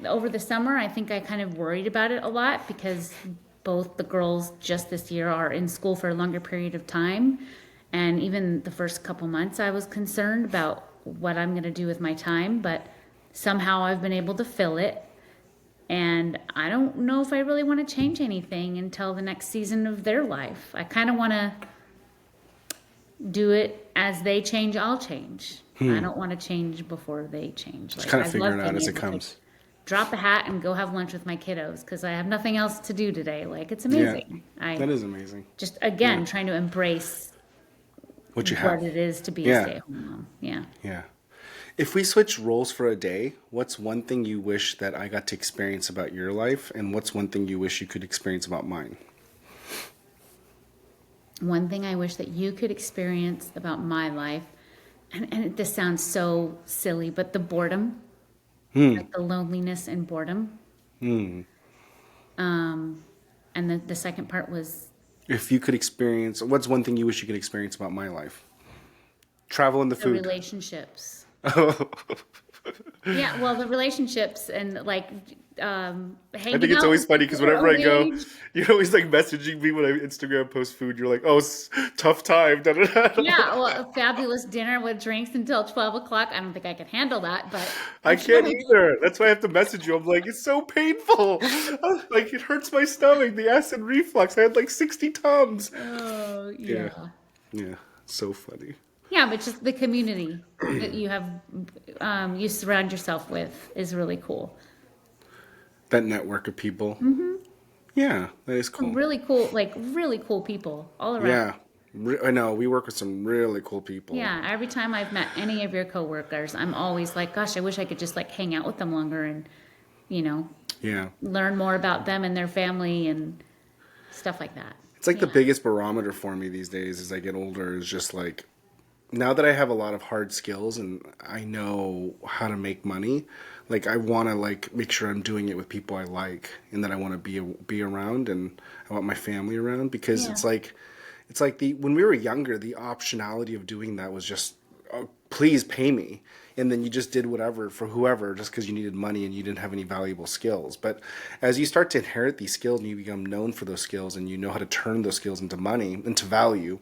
over the summer, I think I kind of worried about it a lot because both the girls just this year are in school for a longer period of time. And even the first couple months, I was concerned about what I'm going to do with my time, but somehow I've been able to fill it. And I don't know if I really want to change anything until the next season of their life. I kind of want to do it as they change, I'll change. I don't want to change before they change. Just kind of figure it out as it comes. Drop a hat and go have lunch with my kiddos because I have nothing else to do today. It's amazing. Yeah, that is amazing. Just, again, trying to embrace what it is to be a stay-at-home mom. Yeah. If we switch roles for a day, what's one thing you wish that I got to experience about your life, and what's one thing you wish you could experience about mine? One thing I wish that you could experience about my life, and this sounds so silly, but the boredom, like the loneliness and boredom. And the second part was... If you could experience, what's one thing you wish you could experience about my life? Travel and the food. The relationships. Yeah, well, the relationships and hanging out. I think it's always funny because whenever I go, you're always messaging me when I Instagram post food. You're like, "Oh, tough time." Da, da, da. Yeah, well, a fabulous dinner with drinks until 12 o'clock. I don't think I could handle that, but I can't either. That's why I have to message you. I'm like, it's so painful. It hurts my stomach. The acid reflux. I had 60 Tums. Oh yeah. Yeah, so funny. Yeah, but just the community that you have, you surround yourself with is really cool. That network of people. Yeah, that is cool. Really cool, really cool people all around. Yeah, I know. We work with some really cool people. Yeah, every time I've met any of your coworkers, I'm always like, gosh, I wish I could just hang out with them longer and, Yeah. learn more about them and their family and stuff like that. It's like the biggest barometer for me these days as I get older is just like, now that I have a lot of hard skills and I know how to make money, like I want to like make sure I'm doing it with people I like and that I want to be around, and I want my family around, because it's like when we were younger, the optionality of doing that was just, oh, please pay me. And then you just did whatever for whoever just because you needed money and you didn't have any valuable skills. But as you start to inherit these skills and you become known for those skills and you know how to turn those skills into money, into value,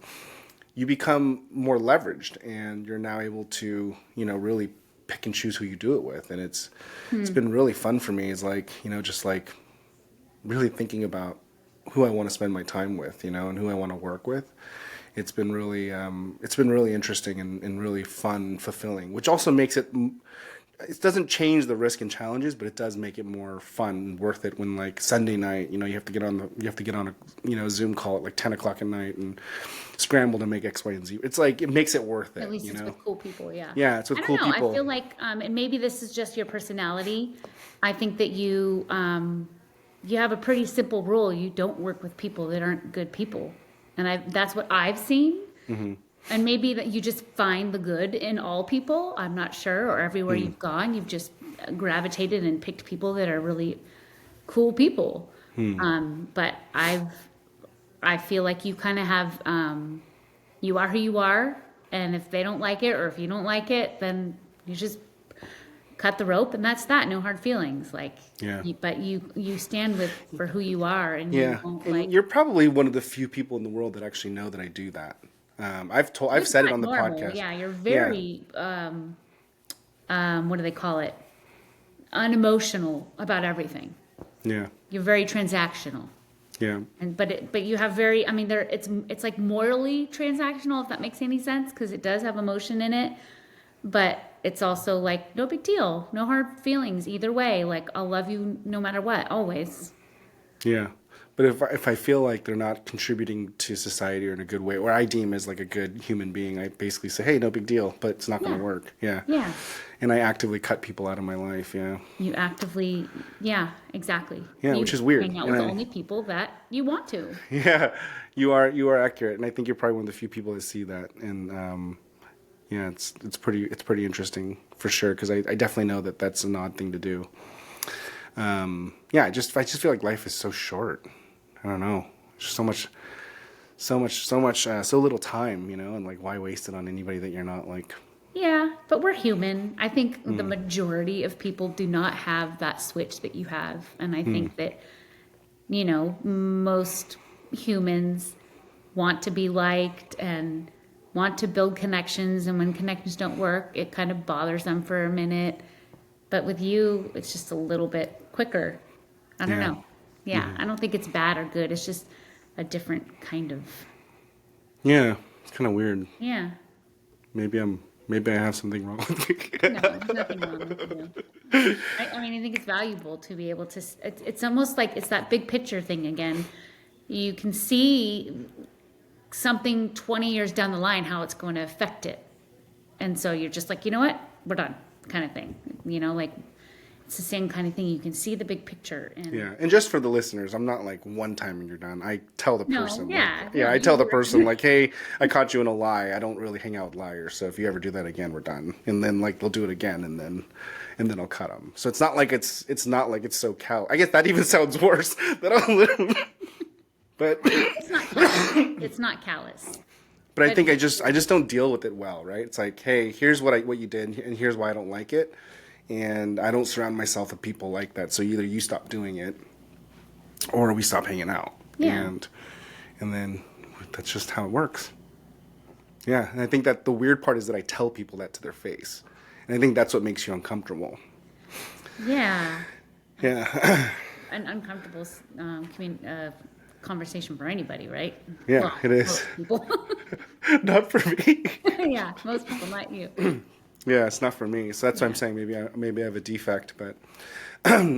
you become more leveraged, and you're now able to, really pick and choose who you do it with. And it's been really fun for me. It's like, just like really thinking about who I want to spend my time with, and who I want to work with. It's been really interesting and really fun and fulfilling, which also makes it doesn't change the risk and challenges, but it does make it more fun and worth it when, like, Sunday night, you have to get on a Zoom call at like 10 o'clock at night and scramble to make X, Y, and Z. It's like, it makes it worth it. At least it's with cool people, yeah. Yeah, it's with cool people. I feel like, and maybe this is just your personality. I think that you have a pretty simple rule. You don't work with people that aren't good people. And that's what I've seen. Mm-hmm. And maybe that you just find the good in all people. I'm not sure. Or everywhere you've gone, you've just gravitated and picked people that are really cool people. But I feel like you kind of have, you are who you are. And if they don't like it, or if you don't like it, then you just cut the rope, and that's that. No hard feelings. Like, but you stand for who you are, and you won't you're probably one of the few people in the world that actually know that I do that. I've said it on the podcast. Yeah, you're very what do they call it? Unemotional about everything. Yeah. You're very transactional. Yeah. But you have very, I mean, it's like morally transactional, if that makes any sense, because it does have emotion in it. But it's also like, no big deal, no hard feelings either way. Like, I'll love you no matter what, always. Yeah. But if I feel like they're not contributing to society or in a good way, or I deem as like a good human being, I basically say, hey, no big deal, but it's not going to work. Yeah. Yeah. And I actively cut people out of my life. Yeah. You actively, yeah, exactly. Yeah, which is weird. Hang out with only people that you want to. Yeah, you are accurate, and I think you're probably one of the few people that see that. And yeah, it's pretty interesting for sure, because I definitely know that that's an odd thing to do. Yeah, I just feel like life is so short. I don't know, just so little time, and like, why waste it on anybody that you're not like? Yeah, but we're human. I think the majority of people do not have that switch that you have, and I think that most humans want to be liked and want to build connections, and when connections don't work, it kind of bothers them for a minute. But with you, it's just a little bit quicker. I don't know. Yeah, I don't think it's bad or good. It's just a different kind of. Yeah, it's kind of weird. Yeah. Maybe I have something wrong with me. No, there's nothing wrong with you. I mean, I think it's valuable to be able to. It's almost like it's that big picture thing again. You can see something 20 years down the line, how it's going to affect it. And so you're just like, you know what? We're done, kind of thing. Like, it's the same kind of thing. You can see the big picture. And just for the listeners, I'm not like, one time and you're done. I tell the person. I tell the person like, hey, I caught you in a lie. I don't really hang out with liars. So if you ever do that again, we're done. And then like, they'll do it again, and then I'll cut them. So it's not like it's so I guess that even sounds worse. But it's not callous. It's not callous. But I think I just don't deal with it well, right? It's like, hey, here's what you did, and here's why I don't like it, and I don't surround myself with people like that. So either you stop doing it, or we stop hanging out. Yeah. And then that's just how it works. Yeah, and I think that the weird part is that I tell people that to their face, and I think that's what makes you uncomfortable. Yeah. Yeah. An uncomfortable conversation for anybody, right? Yeah, well, it is. Most people. Not for me. Yeah, most people, not you. Yeah, it's not for me. So that's why I'm saying maybe I have a defect. But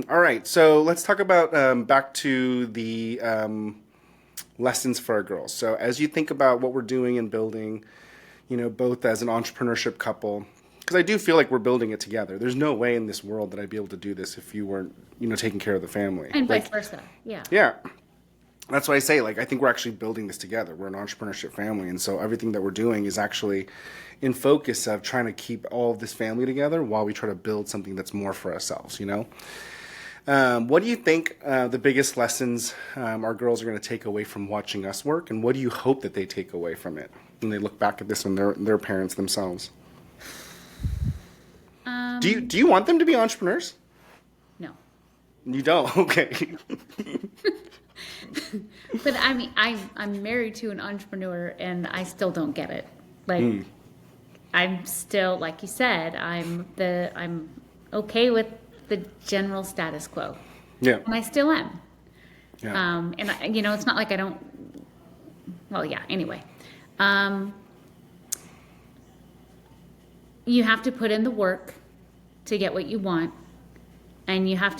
all right, so let's talk about back to the lessons for our girls. So as you think about what we're doing and building, both as an entrepreneurship couple, because I do feel like we're building it together. There's no way in this world that I'd be able to do this if you weren't, taking care of the family. And Like, vice versa. Yeah. yeah. That's why I say, like, I think we're actually building this together. We're an entrepreneurship family. And so everything that we're doing is actually in focus of trying to keep all of this family together while we try to build something that's more for ourselves, What do you think the biggest lessons our girls are going to take away from watching us work? And what do you hope that they take away from it when they look back at this and their parents themselves? Do you want them to be entrepreneurs? No. You don't? Okay. But I mean, I'm married to an entrepreneur, and I still don't get it. Like, I'm still, like you said, I'm okay with the general status quo. Yeah. And I still am. Yeah. And it's not like I don't. Well, yeah. Anyway, you have to put in the work to get what you want. And you have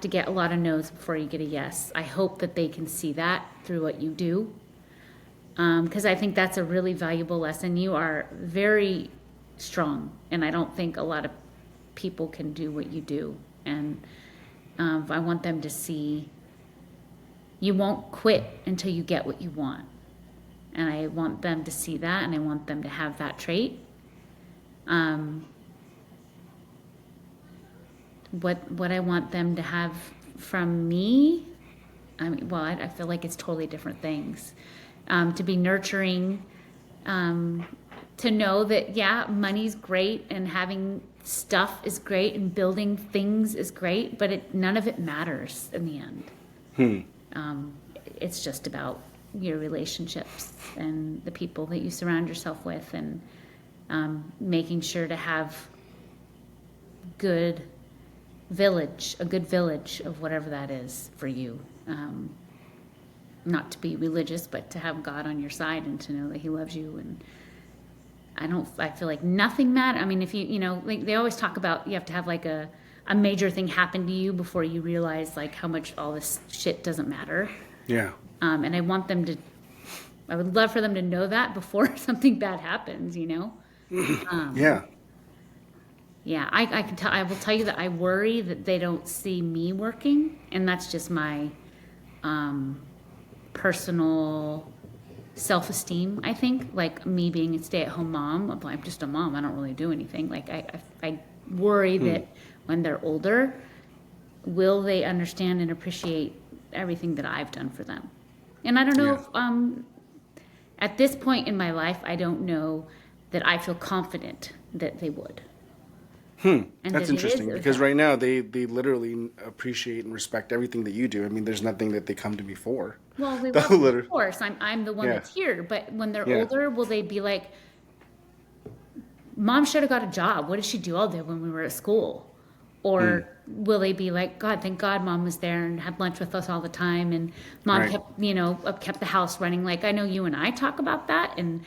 to get a lot of no's before you get a yes. I hope that they can see that through what you do, because I think that's a really valuable lesson. You are very strong, and I don't think a lot of people can do what you do. And I want them to see you won't quit until you get what you want. And I want them to see that, and I want them to have that trait. What I want them to have from me, I feel like it's totally different things. To be nurturing, to know that, yeah, money's great and having stuff is great and building things is great, but none of it matters in the end. It's just about your relationships and the people that you surround yourself with, and making sure to have a good village of whatever that is for you. Not to be religious, but to have God on your side and to know that He loves you. And I feel like nothing matters. I mean, if like they always talk about, you have to have like a major thing happen to you before you realize like how much all this shit doesn't matter. Yeah. And I would love for them to know that before something bad happens, Yeah. Yeah, I will tell you that I worry that they don't see me working, and that's just my personal self-esteem, I think. Like, me being a stay-at-home mom, I'm just a mom. I don't really do anything. Like, I worry that when they're older, will they understand and appreciate everything that I've done for them? And I don't know if, at this point in my life, I don't know that I feel confident that they would. And That's interesting, because right now they literally appreciate and respect everything that you do. I mean, there's nothing that they come to me for. Well, they will, of course. I'm the one that's here. But when they're older, will they be like, Mom should have got a job. What did she do all day when we were at school? Or will they be like, God, thank God Mom was there and had lunch with us all the time, and Mom kept the house running. Like, I know you and I talk about that, and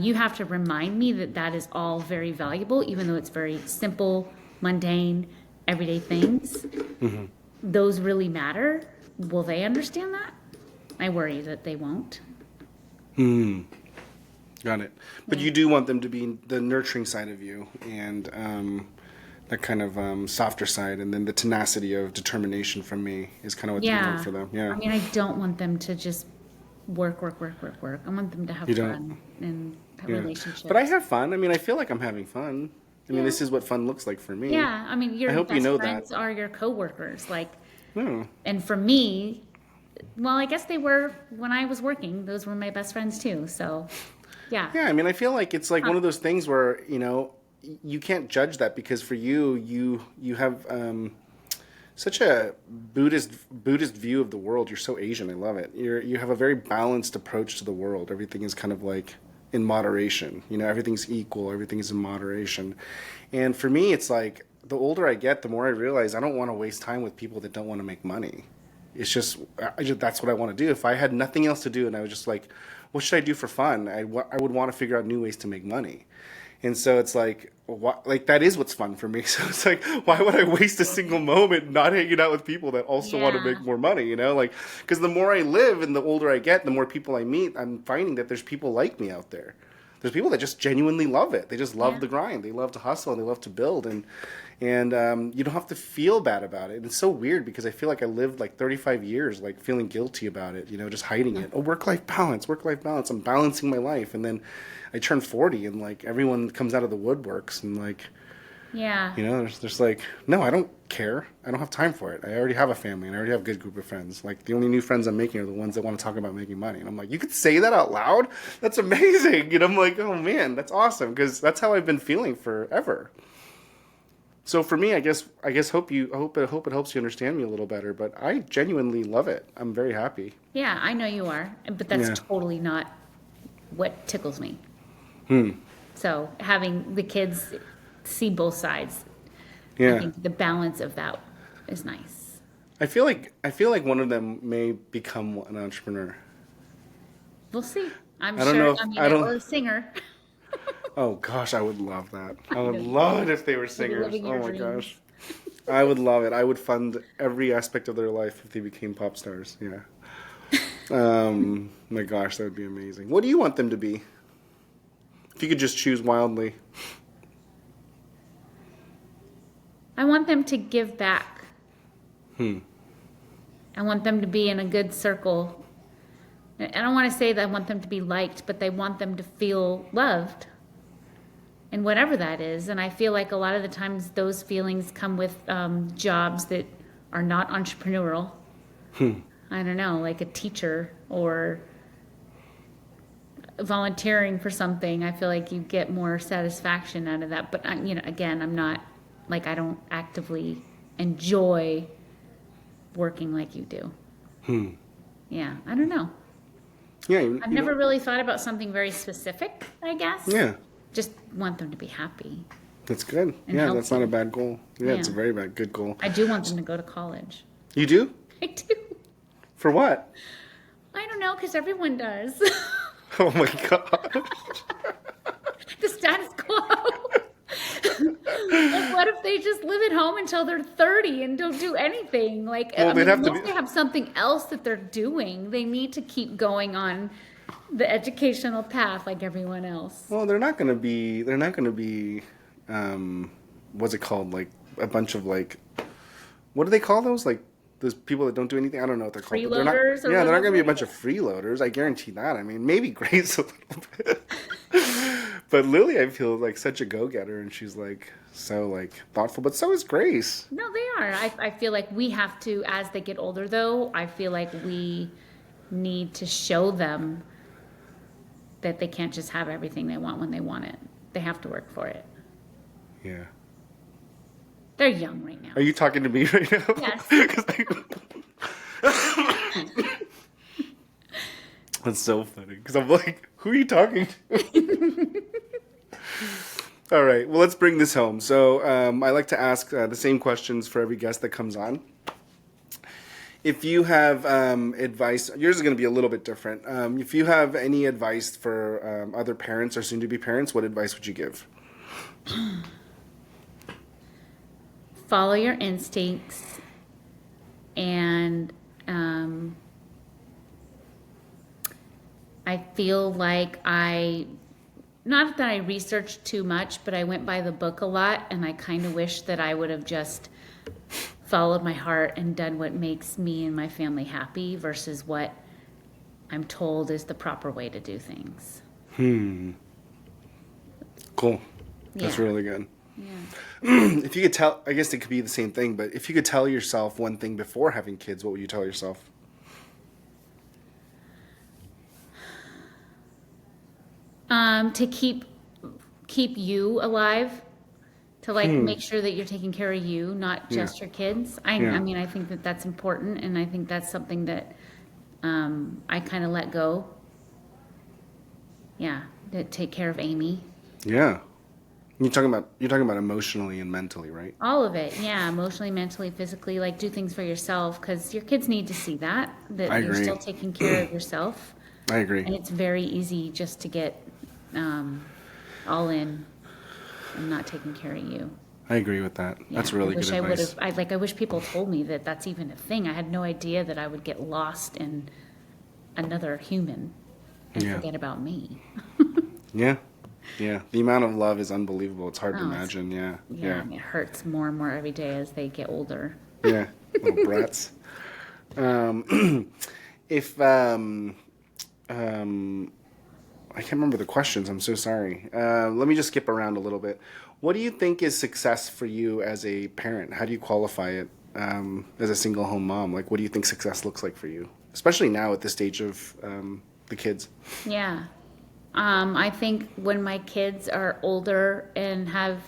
you have to remind me that is all very valuable, even though it's very simple, mundane, everyday things. Those really matter. Will they understand that? I worry that they won't. Got it. But you do want them to be the nurturing side of you, and that kind of softer side, and then the tenacity of determination from me is kind of what you want for them. Yeah. I mean, I don't want them to just work. I want them to have fun and have relationships. But I have fun. I mean, I feel like I'm having fun. I mean, this is what fun looks like for me. Yeah, I mean, your best friends are your coworkers. Like, and for me, well, I guess they were when I was working. Those were my best friends too. So, yeah. Yeah, I mean, I feel like it's like one of those things where you can't judge that, because for you have such a Buddhist view of the world. You're so Asian. I love it. You have a very balanced approach to the world. Everything is kind of like in moderation. Everything's equal. Everything's in moderation. And for me, it's like the older I get, the more I realize I don't want to waste time with people that don't want to make money. It's just that's what I want to do. If I had nothing else to do and I was just like, what should I do for fun? I would want to figure out new ways to make money. And so it's like, that is what's fun for me. So it's like, why would I waste a single moment not hanging out with people that also want to make more money, because the more I live and the older I get, the more people I meet, I'm finding that there's people like me out there. there's people that just genuinely love it. They just love Yeah. the grind. They love to hustle and they love to build, and you don't have to feel bad about it. And it's so weird because I feel like I lived like 35 years like feeling guilty about it, just hiding it. Oh, work-life balance, work-life balance. I'm balancing my life, and then I turn 40 and like everyone comes out of the woodworks and like. Yeah. There's like, no, I don't care. I don't have time for it. I already have a family and I already have a good group of friends. Like, the only new friends I'm making are the ones that want to talk about making money. And I'm like, you could say that out loud? That's amazing. And I'm like, oh man, that's awesome. Because that's how I've been feeling forever. So for me, I hope it helps you understand me a little better. But I genuinely love it. I'm very happy. Yeah, I know you are, but that's Yeah. totally not what tickles me. Hmm. So having the kids see both sides, I Yeah. think the balance of that is nice. I feel like one of them may become an entrepreneur. We'll see. I'm I don't sure. know if- I mean, I don't- or a singer. Oh gosh, I would love that. I would know you love would. it if they were singers. living Oh your my dreams. gosh. I would love it. I would fund every aspect of their life if they became pop stars. Yeah. My gosh, that would be amazing. What do you want them to be? If you could just choose wildly. I want them to give back. Hmm. I want them to be in a good circle. I don't want to say that I want them to be liked, but I want them to feel loved. And whatever that is. And I feel like a lot of the times those feelings come with jobs that are not entrepreneurial. I don't know, like a teacher or volunteering for something. I feel like you get more satisfaction out of that. But, again, I'm not, like, I don't actively enjoy working like you do. Yeah, I don't know. Yeah. I've never really thought about something very specific, I guess. Yeah. Just want them to be happy. That's good. And Yeah, that's not healthy. a bad goal. Yeah, it's a Yeah. very good goal. I do want them to go to college. You do? I do. For what? I don't know, because everyone does. Oh my god. The status quo. Like, what if they just live at home until they're 30 and don't do anything? Like, Well, they'd have to unless be- they have something else that they're doing, they need to keep going on the educational path like everyone else. Well, they're not going to be what's it called? Like a bunch of like, what do they call those? Like those people that don't do anything? I don't know what they're called. But they're not, Freeloaders or yeah, they're not going to be a whatever? bunch of freeloaders. I guarantee that. I mean, maybe Grace a little bit. But Lily, I feel like such a go-getter, and she's like so like thoughtful. But so is Grace. No, they are. I feel like we have to, as they get older, though, I feel like we need to show them that they can't just have everything they want when they want it. They have to work for it. Yeah. They're young right now. Are you talking to me right now? Yes. 'Cause That's so funny. Because I'm like, who are you talking to? All right. Well, let's bring this home. So I like to ask the same questions for every guest that comes on. If you have advice, yours is going to be a little bit different. If you have any advice for other parents or soon-to-be parents, what advice would you give? Follow your instincts and I feel like not that I researched too much, but I went by the book a lot, and I kind of wish that I would have just followed my heart and done what makes me and my family happy versus what I'm told is the proper way to do things. Cool. That's Yeah. really good. Yeah. If you could tell, I guess it could be the same thing, but if you could tell yourself one thing before having kids, what would you tell yourself? To keep you alive, to like make sure that you're taking care of you, not just your kids. I mean, I think that that's important, and I think that's something that I kind of let go. Yeah, to take care of Amy. Yeah. You're talking about emotionally and mentally, right? All of it, yeah, emotionally, mentally, physically, like do things for yourself because your kids need to see that I you're agree. still taking care of yourself. I agree. And it's very easy just to get all in and not taking care of you. I agree with that. That's Yeah, really I wish good advice. I wish people told me that that's even a thing. I had no idea that I would get lost in another human and Yeah. forget about me. Yeah. Yeah. The amount of love is unbelievable. It's hard to Oh, imagine. Yeah. Yeah, and it hurts more and more every day as they get older. Yeah. Little brats. If I can't remember the questions. I'm so sorry. Let me just skip around a little bit. What do you think is success for you as a parent? How do you qualify it as a single home mom? Like, what do you think success looks like for you, especially now at this stage of the kids? Yeah. I think when my kids are older and have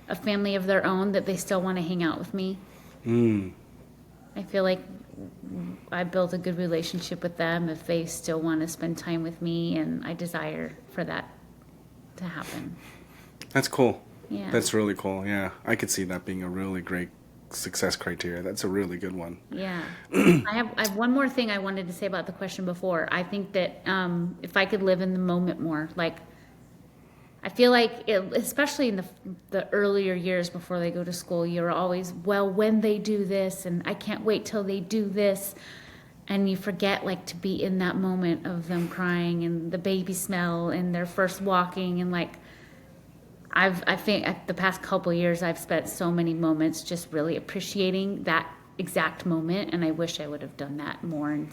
a family of their own, that they still want to hang out with me. I feel like I built a good relationship with them if they still want to spend time with me, and I desire for that to happen. That's cool. Yeah. That's really cool. Yeah. I could see that being a really great success criteria. That's a really good one. Yeah. I have one more thing I wanted to say about the question before. I think that if I could live in the moment more, like, I feel like, especially in the earlier years before they go to school, you're always, well, when they do this, and I can't wait till they do this. And you forget, like, to be in that moment of them crying and the baby smell and their first walking. And, like, I think the past couple of years, I've spent so many moments just really appreciating that exact moment. And I wish I would have done that more and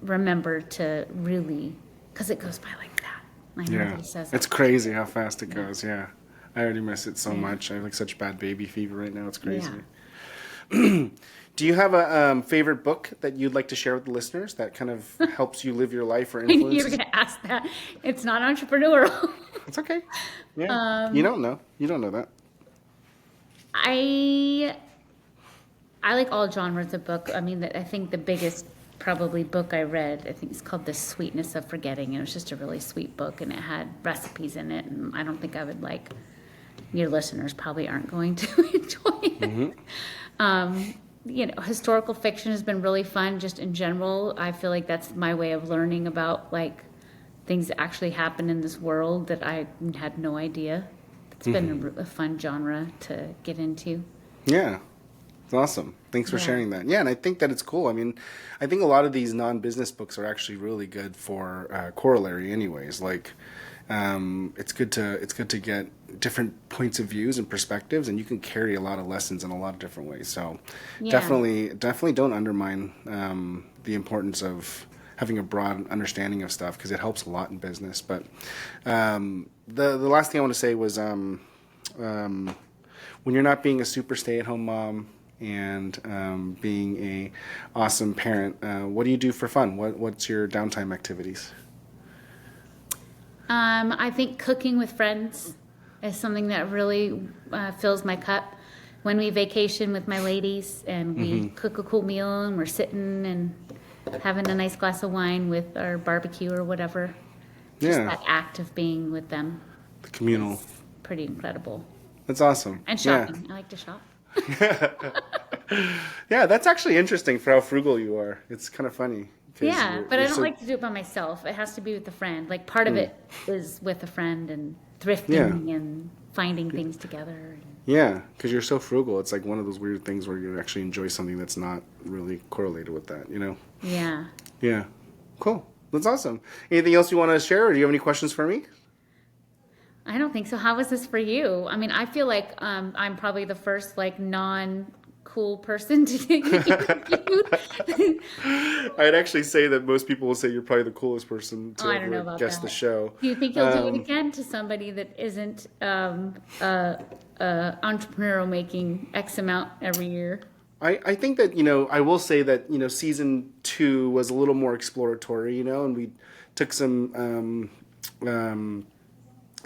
remember to really, because it goes by like that. I know Yeah. that he says It's that. crazy how fast it goes. Yeah. I already miss it so much. I have like such bad baby fever right now. It's crazy. Yeah. Do you have a favorite book that you'd like to share with the listeners that kind of helps you live your life or I knew you were influences? going to ask that. It's not entrepreneurial. It's okay. Yeah. You don't know. You don't know that. I like all genres of book. I mean, I think the biggest probably book I read, I think it's called The Sweetness of Forgetting. And it was just a really sweet book, and it had recipes in it. And I don't think I would like, your listeners probably aren't going to enjoy it. Historical fiction has been really fun just in general. I feel like that's my way of learning about, like, things that actually happen in this world that I had no idea. It's been a fun genre to get into. Yeah. It's awesome. Thanks for sharing that. Yeah, and I think that it's cool. I mean, I think a lot of these non-business books are actually really good for corollary anyways. Like, it's good to get different points of views and perspectives, and you can carry a lot of lessons in a lot of different ways. So definitely don't undermine the importance of having a broad understanding of stuff, because it helps a lot in business. But the last thing I want to say was when you're not being a super stay-at-home mom and being a awesome parent, what do you do for fun? What's your downtime activities? I think cooking with friends is something that really fills my cup. When we vacation with my ladies and we cook a cool meal and we're sitting and having a nice glass of wine with our barbecue or whatever. Just that act of being with them. The communal. Is pretty incredible. That's awesome. And shopping. I like to shop. Yeah, that's actually interesting for how frugal you are. It's kind of funny. Yeah, but I don't like to do it by myself. It has to be with a friend. Like, part of it is with a friend and thrifting and finding things together. Yeah, because you're so frugal. It's like one of those weird things where you actually enjoy something that's not really correlated with that, you know? Yeah. Yeah. Cool. That's awesome. Anything else you want to share, or do you have any questions for me? I don't think so. How was this for you? I mean, I feel like I'm probably the first, like, non-cool person to get interviewed. I'd actually say that most people will say you're probably the coolest person to I don't know ever about guest that. the show. Do you think you'll do it again to somebody that isn't entrepreneurial, making X amount every year? I think that, I will say that, season 2 was a little more exploratory, and we took some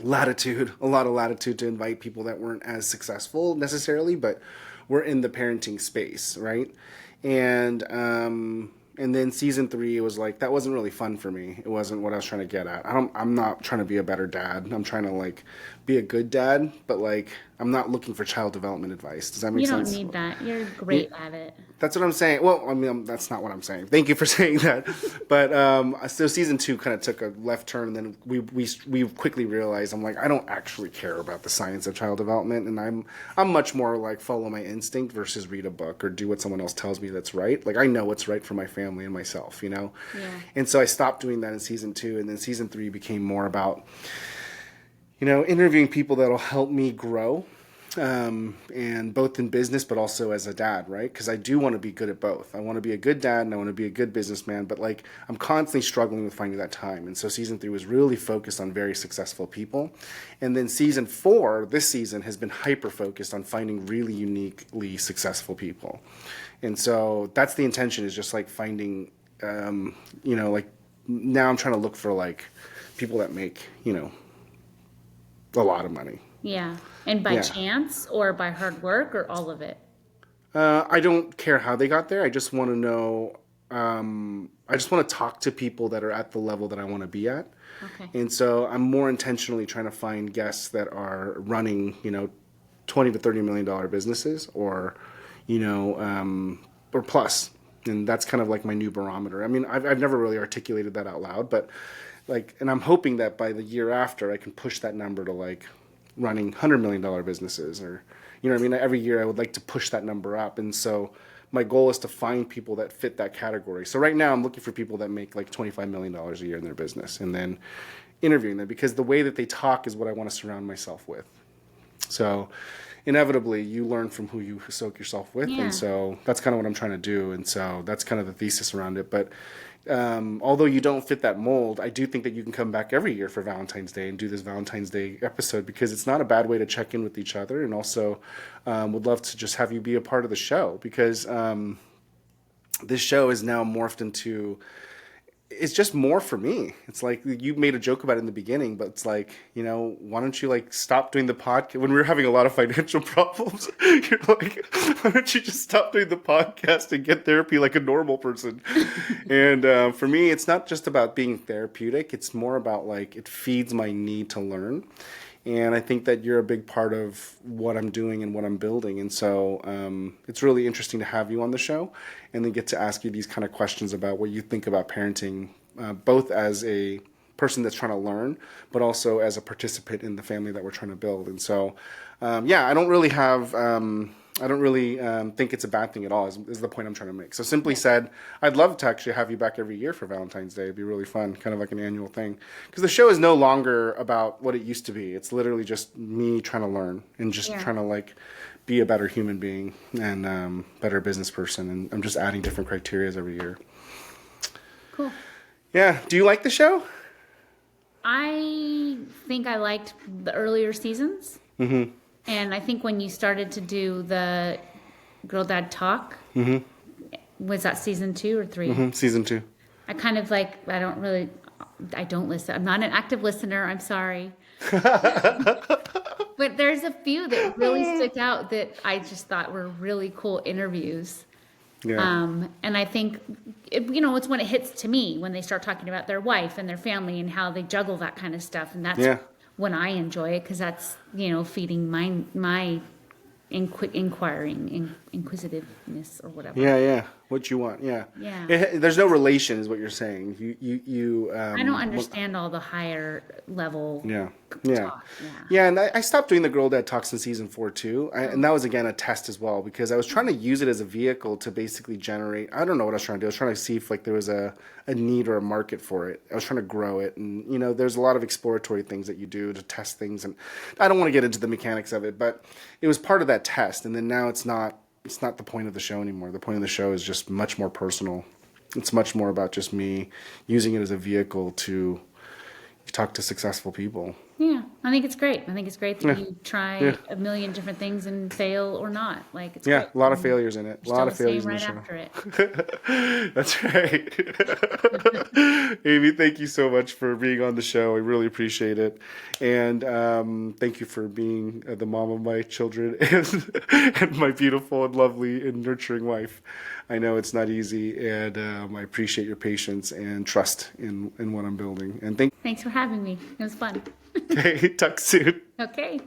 latitude, a lot of latitude to invite people that weren't as successful necessarily, but were in the parenting space, right? And then season 3, it was like, that wasn't really fun for me. It wasn't what I was trying to get at. I'm not trying to be a better dad. I'm trying to, like, be a good dad, but, like, I'm not looking for child development advice. Does that make sense? You don't need that. You're great at it. That's what I'm saying. Well, I mean, that's not what I'm saying. Thank you for saying that. But so season 2 kind of took a left turn, and then we quickly realized, I'm like, I don't actually care about the science of child development, and I'm much more like follow my instinct versus read a book or do what someone else tells me that's right. Like, I know what's right for my family family and myself, you know? Yeah. And so I stopped doing that in season 2. And then season 3 became more about, you know, interviewing people that'll help me grow, and both in business, but also as a dad, right? Because I do want to be good at both. I want to be a good dad and I want to be a good businessman, but like I'm constantly struggling with finding that time. And so season 3 was really focused on very successful people. And then season 4, this season, has been hyper focused on finding really uniquely successful people. And so that's the intention, is just like finding, you know, like now I'm trying to look for like people that make, you know, a lot of money. Yeah. And by Yeah. chance or by hard work or all of it? I don't care how they got there. I just want to know. I just want to talk to people that are at the level that I want to be at. Okay. And so I'm more intentionally trying to find guests that are running, you know, $20 to $30 million businesses, or, you know, or plus. And that's kind of like my new barometer. I mean, I've never really articulated that out loud, but like, and I'm hoping that by the year after I can push that number to like running $100 million businesses, or, you know what I mean? Every year I would like to push that number up. And so my goal is to find people that fit that category. So right now I'm looking for people that make like $25 million a year in their business, and then interviewing them, because the way that they talk is what I want to surround myself with. So inevitably you learn from who you soak yourself with. Yeah. And so that's kind of what I'm trying to do. And so that's kind of the thesis around it. But although you don't fit that mold, I do think that you can come back every year for Valentine's Day and do this Valentine's Day episode, because it's not a bad way to check in with each other. And also would love to just have you be a part of the show, because this show is now morphed into, it's just more for me. It's like, you made a joke about it in the beginning, but it's like, you know, why don't you like stop doing the podcast when we were having a lot of financial problems? You're like, why don't you just stop doing the podcast and get therapy like a normal person? And for me, it's not just about being therapeutic. It's more about like, it feeds my need to learn. And I think that you're a big part of what I'm doing and what I'm building. And so it's really interesting to have you on the show and then get to ask you these kind of questions about what you think about parenting, both as a person that's trying to learn, but also as a participant in the family that we're trying to build. And so, yeah, I don't really think it's a bad thing at all, is the point I'm trying to make. So simply said, I'd love to actually have you back every year for Valentine's Day. It'd be really fun, kind of like an annual thing. Because the show is no longer about what it used to be. It's literally just me trying to learn and just trying to like be a better human being and better business person. And I'm just adding different criterias every year. Cool. Yeah. Do you like the show? I think I liked the earlier seasons. Mm-hmm. And I think when you started to do the Girl Dad Talk, was that season 2 or 3? Mm-hmm. Season 2. I kind of like, I don't listen. I'm not an active listener. I'm sorry. But there's a few that really stick out that I just thought were really cool interviews. Yeah. And I think, it's when it hits to me, when they start talking about their wife and their family and how they juggle that kind of stuff. And that's when I enjoy it, because that's, feeding my inquisitiveness or whatever. Yeah. What you want. Yeah. There's no relation, is what you're saying. You. I don't understand all the higher level. Talk. Yeah. And I stopped doing the Girl Dad Talks in season 4 too, and that was again a test as well, because I was trying to use it as a vehicle to basically generate. I don't know what I was trying to do. I was trying to see if like there was a need or a market for it. I was trying to grow it, and there's a lot of exploratory things that you do to test things, and I don't want to get into the mechanics of it, but it was part of that test. And then now it's not the point of the show anymore. The point of the show is just much more personal. It's much more about just me using it as a vehicle to talk to successful people. Yeah, I think it's great. I think it's great that you try a million different things and fail or not. Like, it's great. A lot of failures in it. A lot of failures in the show. After it. That's right. Amy, thank you so much for being on the show. I really appreciate it. And thank you for being the mom of my children and my beautiful and lovely and nurturing wife. I know it's not easy, and I appreciate your patience and trust in what I'm building. And thanks for having me. It was fun. Okay, talk soon. Okay.